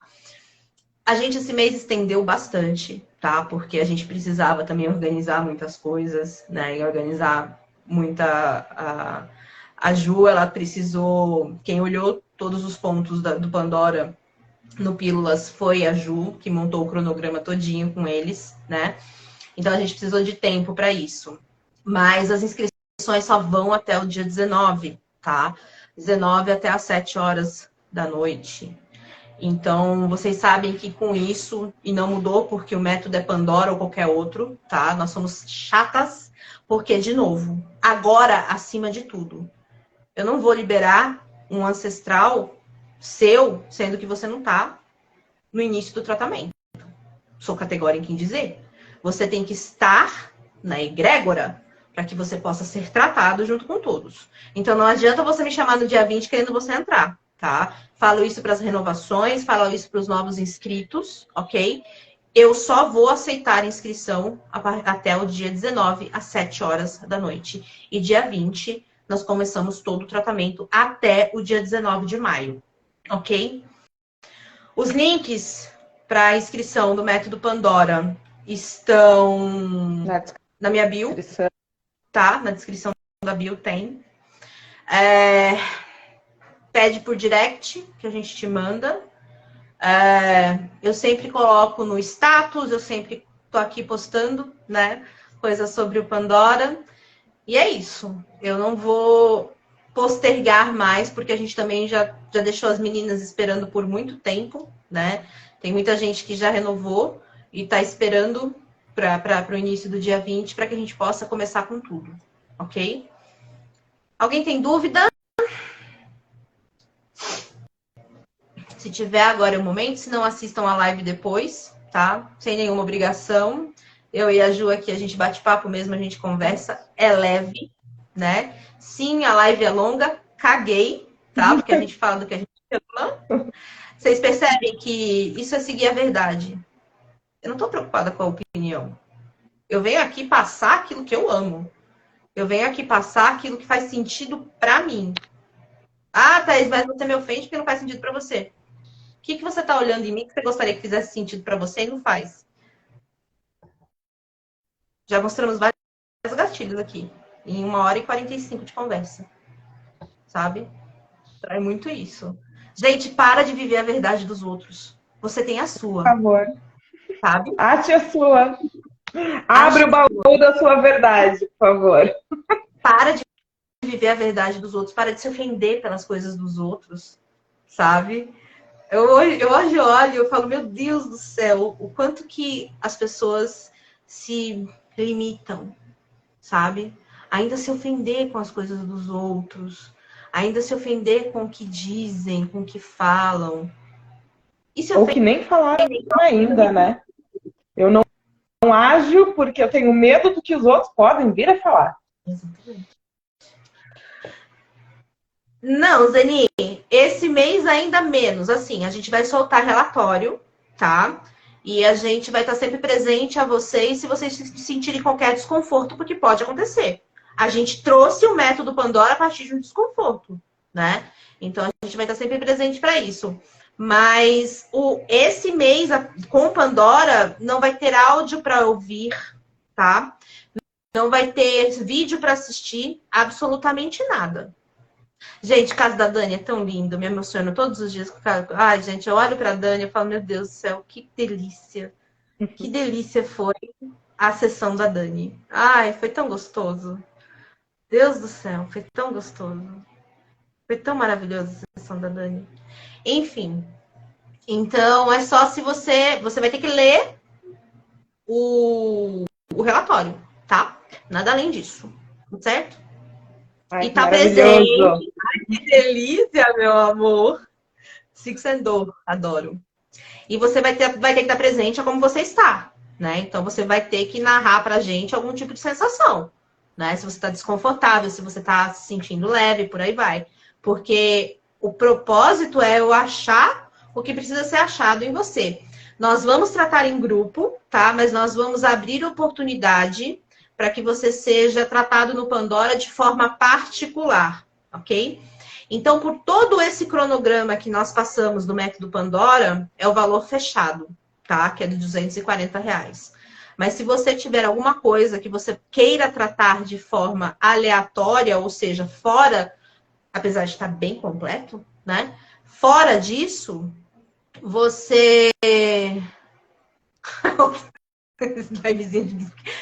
A gente esse mês estendeu bastante, tá? Porque a gente precisava também organizar muitas coisas, né? E organizar muita... A Ju, ela precisou... Quem olhou todos os pontos do Pandora no Pílulas foi a Ju, que montou o cronograma todinho com eles, né? Então a gente precisou de tempo para isso. Mas as inscrições só vão até o dia 19, tá? 19 até às 7 horas da noite. Então, vocês sabem que com isso, e não mudou porque o método é Pandora ou qualquer outro, tá? Nós somos chatas, porque, de novo, agora, acima de tudo, eu não vou liberar um ancestral seu, sendo que você não tá no início do tratamento. Sou categórica em dizer. Você tem que estar na egrégora para que você possa ser tratado junto com todos. Então, não adianta você me chamar no dia 20 querendo você entrar, tá? Falo isso para as renovações, falo isso para os novos inscritos, ok? Eu só vou aceitar inscrição até o dia 19, às 7 horas da noite. E dia 20, nós começamos todo o tratamento até o dia 19 de maio, ok? Os links para a inscrição do método Pandora estão na minha bio, tá? Na descrição da bio tem. Pede por direct, que a gente te manda. Eu sempre coloco no status, eu sempre tô aqui postando, né? Coisas sobre o Pandora. E é isso. Eu não vou postergar mais, porque a gente também já deixou as meninas esperando por muito tempo, né? Tem muita gente que já renovou e tá esperando para o início do dia 20 para que a gente possa começar com tudo, ok? Alguém tem dúvida? Se tiver, agora é o momento. Se não, assistam a live depois, tá? Sem nenhuma obrigação. Eu e a Ju aqui, a gente bate papo mesmo, a gente conversa. É leve, né? Sim, a live é longa. Caguei, tá? Porque a gente fala do que a gente fala. Vocês percebem que isso é seguir a verdade. Eu não tô preocupada com a opinião. Eu venho aqui passar aquilo que eu amo. Eu venho aqui passar aquilo que faz sentido pra mim. Ah, Thaís, mas você me ofende porque não faz sentido pra você. O que você tá olhando em mim que você gostaria que fizesse sentido pra você e não faz? Já mostramos vários gatilhos aqui. Em 1h45 de conversa. Sabe? É muito isso. Gente, para de viver a verdade dos outros. Você tem a Por sua, favor. sabe? Ache a sua. Abre Ache o a sua. baú da sua verdade, por favor. Para de viver a verdade dos outros. Para de se ofender pelas coisas dos outros, sabe? Eu hoje olho e eu falo, meu Deus do céu, o quanto que as pessoas se limitam, sabe? Ainda se ofender com as coisas dos outros, ainda se ofender com o que dizem, com o que falam. E se Ou que nem falaram ainda, né? Eu não ajo porque eu tenho medo do que os outros podem vir a falar. Exatamente. Não, Zeni, esse mês ainda menos. Assim, a gente vai soltar relatório, tá? E a gente vai estar sempre presente a vocês se vocês sentirem qualquer desconforto, porque pode acontecer. A gente trouxe o método Pandora a partir de um desconforto, né? Então a gente vai estar sempre presente para isso. Mas esse mês com Pandora não vai ter áudio para ouvir, tá? Não vai ter vídeo para assistir, absolutamente nada. Gente, o caso da Dani é tão lindo, me emociono todos os dias. Ai, gente, eu olho pra Dani e falo, meu Deus do céu, que delícia. Que delícia foi a sessão da Dani. Ai, foi tão gostoso. Deus do céu, foi tão gostoso. Foi tão maravilhosa a sessão da Dani. Enfim, então é só se você vai ter que ler o relatório, tá? Nada além disso, certo? Ai, E que tá maravilhoso. presente. Ai, que delícia, meu amor. Six and Door, adoro. E você vai ter que estar presente a como você está, né? Então você vai ter que narrar pra gente algum tipo de sensação, né? Se você está desconfortável, se você está se sentindo leve, por aí vai. Porque o propósito é eu achar o que precisa ser achado em você. Nós vamos tratar em grupo, tá? Mas nós vamos abrir oportunidade para que você seja tratado no Pandora de forma particular, ok? Então, por todo esse cronograma que nós passamos do método Pandora, é o valor fechado, tá? Que é de R$ 240. Mas se você tiver alguma coisa que você queira tratar de forma aleatória, ou seja, fora, apesar de estar bem completo, né? Fora disso, você.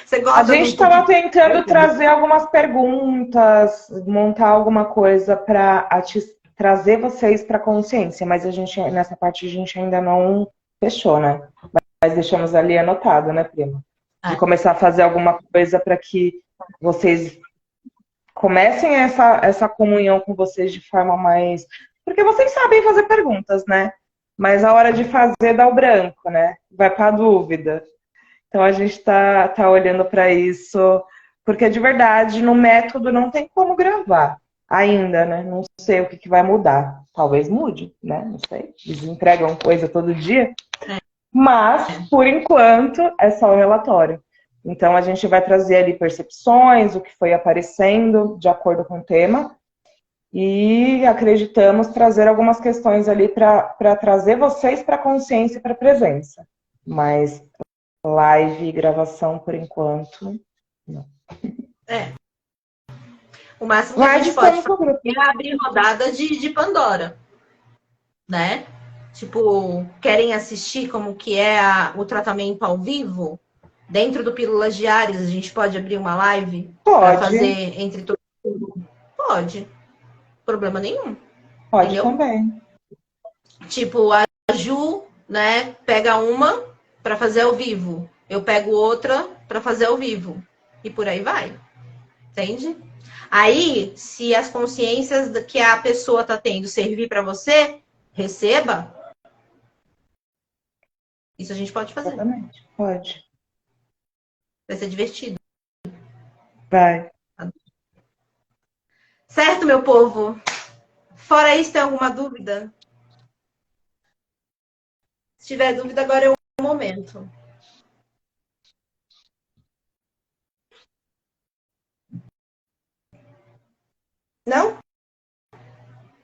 Você A gosta de gente um estava cookie? tentando trazer algumas perguntas, montar alguma coisa para trazer vocês para a consciência, mas a gente nessa parte a gente ainda não fechou, né? Mas deixamos ali anotado, né, prima? De começar a fazer alguma coisa para que vocês comecem essa comunhão com vocês de forma mais. Porque vocês sabem fazer perguntas, né? Mas a hora de fazer dá o branco, né? Vai para a dúvida. Então a gente tá olhando para isso, porque de verdade, no método não tem como gravar ainda, né? Não sei o que vai mudar. Talvez mude, né? Não sei. Eles entregam coisa todo dia. Mas, por enquanto, é só o relatório. Então a gente vai trazer ali percepções, o que foi aparecendo de acordo com o tema. E acreditamos trazer algumas questões ali para trazer vocês para a consciência e para a presença. Mas live e gravação, por enquanto, não. O máximo que a Mas gente pode estamos fazer é abrir rodada de Pandora, né? Tipo, querem assistir como que é o tratamento ao vivo? Dentro do Pílulas Diárias, a gente pode abrir uma live para Pode, fazer entre todo mundo? Pode. Problema nenhum. pode Entendeu? também. Tipo, a Ju, né, pega uma para fazer ao vivo. Eu pego outra para fazer ao vivo. E por aí vai. Entende? Aí, se as consciências que a pessoa tá tendo servir para você, receba. Isso a gente pode fazer. Exatamente, pode. Vai ser divertido. Vai. Certo, meu povo? Fora isso, tem alguma dúvida? Se tiver dúvida, agora é o momento. Não?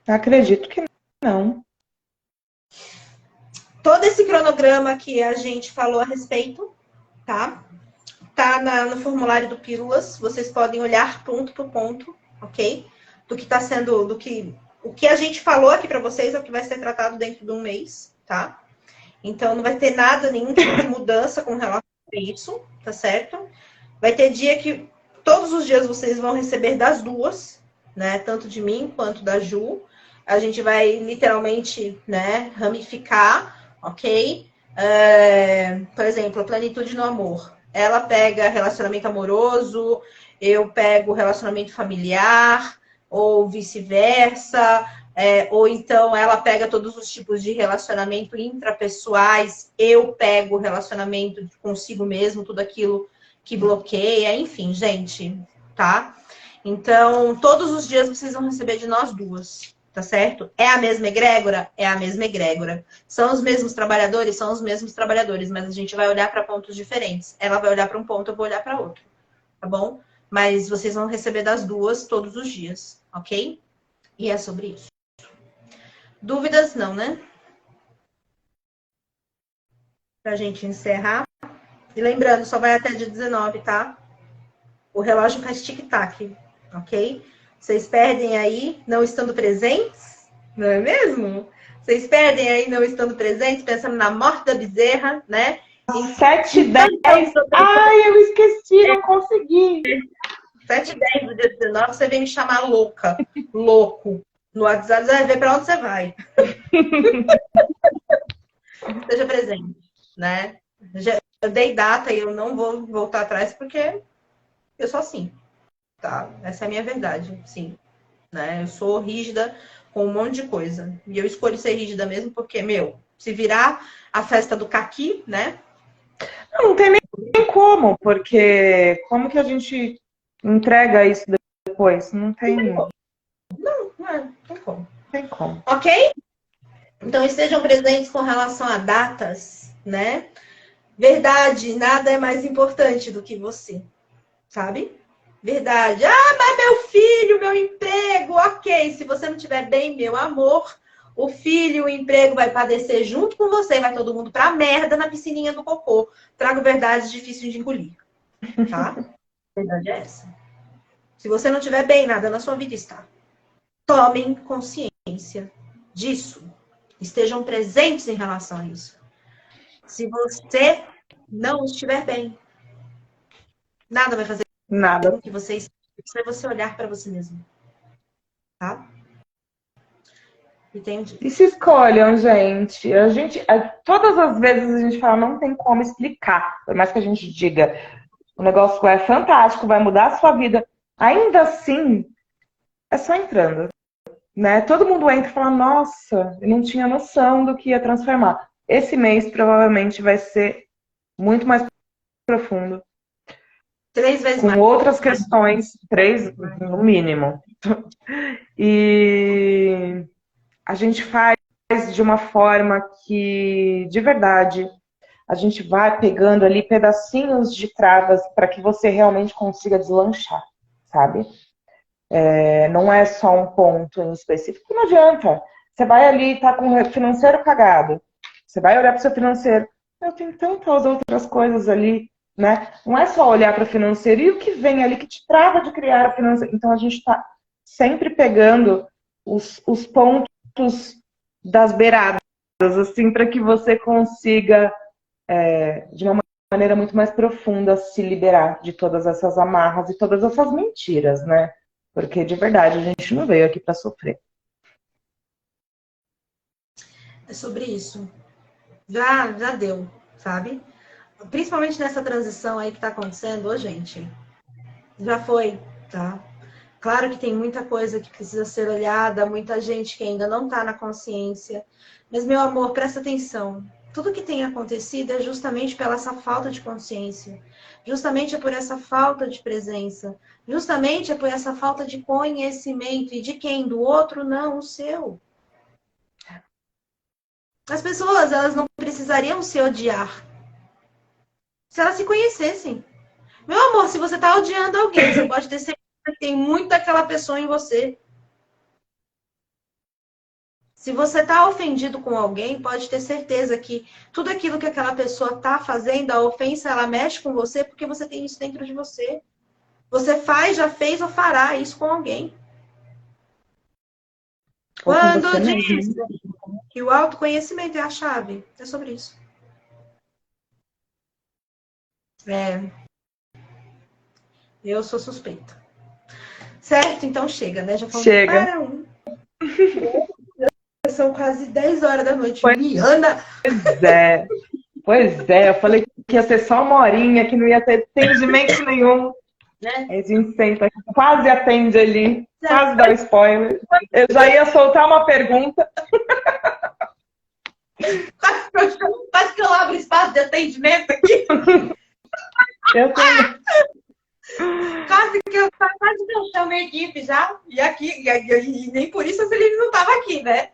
Acredito que não. Todo esse cronograma que a gente falou a respeito, tá? tá no formulário do Pílulas. Vocês podem olhar ponto por ponto, ok? Do que está sendo, o que a gente falou aqui para vocês é o que vai ser tratado dentro de um mês, tá? Então não vai ter nada, nenhum tipo de mudança com relação a isso, tá certo? Vai ter dia que todos os dias vocês vão receber das duas, né? Tanto de mim quanto da Ju. A gente vai literalmente, né, ramificar, ok? Por exemplo, a plenitude no amor. Ela pega relacionamento amoroso, eu pego relacionamento familiar, ou vice-versa. Ou então ela pega todos os tipos de relacionamento intrapessoais, eu pego o relacionamento consigo mesmo, tudo aquilo que bloqueia, enfim, gente, tá? Então, todos os dias vocês vão receber de nós duas, tá certo? É a mesma egrégora? É a mesma egrégora. São os mesmos trabalhadores? São os mesmos trabalhadores, mas a gente vai olhar para pontos diferentes. Ela vai olhar para um ponto, eu vou olhar para outro, tá bom? Mas vocês vão receber das duas todos os dias, ok? E é sobre isso. Dúvidas não, né? Pra gente encerrar. E lembrando, só vai até dia 19, tá? O relógio faz tic-tac, ok? Vocês perdem aí não estando presentes, não é mesmo? Vocês perdem aí não estando presentes, pensando na morte da bezerra, né? 7h10. Ai, eu esqueci, não consegui. 7h10 do dia 19, você vem me chamar louca, louco. No WhatsApp, você vai ver para onde você vai. Esteja presente, né? Eu dei data e eu não vou voltar atrás porque eu sou assim, tá? Essa é a minha verdade, sim. Né? Eu sou rígida com um monte de coisa. E eu escolho ser rígida mesmo porque, se virar a festa do caqui, né? Não tem nem como, porque como que a gente entrega isso depois? Não tem como. Tem como. Ok? Então, estejam presentes com relação a datas, né? Verdade, nada é mais importante do que você, sabe? Verdade. Mas meu filho, meu emprego, ok. Se você não estiver bem, meu amor, o filho, o emprego vai padecer junto com você. Vai todo mundo pra merda na piscininha do cocô. Trago verdades difíceis de engolir, tá? A verdade é essa. Se você não estiver bem, nada na sua vida está. Tomem consciência disso. Estejam presentes em relação a isso. Se você não estiver bem, nada vai fazer Nada. com que você esteja, você olhar para você mesmo. Tá? Entendi. E se escolham, gente. Todas as vezes a gente fala, não tem como explicar. Por mais que a gente diga, o negócio é fantástico, vai mudar a sua vida. Ainda assim, é só entrando. Né? Todo mundo entra e fala, nossa, eu não tinha noção do que ia transformar. Esse mês provavelmente vai ser muito mais profundo. 3 vezes com mais. outras questões, 3 no mínimo. E a gente faz de uma forma que, de verdade, a gente vai pegando ali pedacinhos de travas para que você realmente consiga deslanchar, sabe? Não é só um ponto em específico, não adianta. Você vai ali e tá com o financeiro cagado. Você vai olhar para o seu financeiro. Eu tenho tantas outras coisas ali, né? Não é só olhar para o financeiro e o que vem ali que te trava de criar a financeira. Então a gente está sempre pegando os pontos das beiradas, assim, para que você consiga, de uma maneira muito mais profunda, se liberar de todas essas amarras e todas essas mentiras, né? Porque, de verdade, a gente não veio aqui para sofrer. É sobre isso. Já deu, sabe? Principalmente nessa transição aí que tá acontecendo, gente. Já foi, tá? Claro que tem muita coisa que precisa ser olhada, muita gente que ainda não tá na consciência. Mas, meu amor, presta atenção. Tudo que tem acontecido é justamente pela essa falta de consciência. Justamente é por essa falta de presença. Justamente é por essa falta de conhecimento. E de quem? Do outro? Não, o seu. As pessoas, elas não precisariam se odiar se elas se conhecessem. Meu amor, se você tá odiando alguém, você pode ter certeza que tem muito daquela pessoa em você. Se você está ofendido com alguém, pode ter certeza que tudo aquilo que aquela pessoa está fazendo, a ofensa, ela mexe com você porque você tem isso dentro de você. Você faz, já fez ou fará isso com alguém. Ou com Quando você diz mesmo. que o autoconhecimento é a chave, é sobre isso. Eu sou suspeita. Certo? Então chega, né? Já falamos Chega. para um. São quase 10 horas da noite. Pois Juliana! é. Pois é, eu falei que ia ser só uma horinha, que não ia ter atendimento nenhum. Né? Aí a gente senta, quase atende ali, quase dá o spoiler. Eu já ia soltar uma pergunta. Quase que eu abro espaço de atendimento aqui. Eu tenho... Quase que eu chamei a equipe já. E aqui, e nem por isso a Celine não estava aqui, né?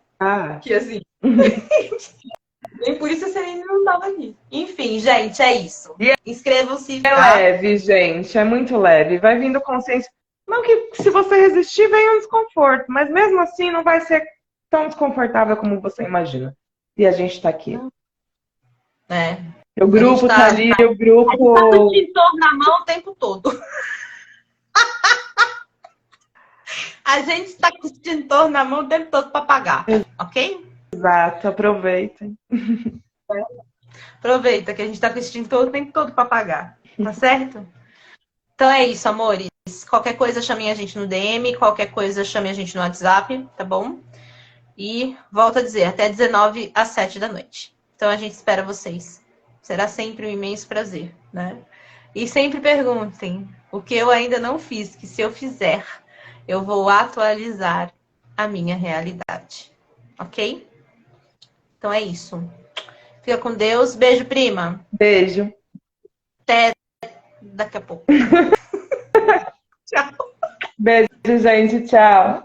Que assim. Nem por isso a Celine não estava aqui. Enfim, gente, é isso. Inscrevam-se. É leve, gente, é muito leve. Vai vindo consciência. Não que se você resistir, venha um desconforto, mas mesmo assim não vai ser tão desconfortável como você imagina. E a gente tá aqui. O grupo tá ali, o grupo... A gente tá com o extintor na mão o tempo todo. A gente está com o extintor na mão o tempo todo para pagar, ok? Exato, aproveitem. Aproveita que a gente está com o extintor o tempo todo para pagar, tá certo? Então é isso, amores. Qualquer coisa, chamem a gente no DM, qualquer coisa, chamem a gente no WhatsApp, tá bom? E volto a dizer, até 19 às 7 da noite. Então a gente espera vocês. Será sempre um imenso prazer, né? E sempre perguntem o que eu ainda não fiz, que se eu fizer, eu vou atualizar a minha realidade. Ok? Então é isso. Fica com Deus. Beijo, prima. Beijo. Até daqui a pouco. Tchau. Beijo, gente. Tchau.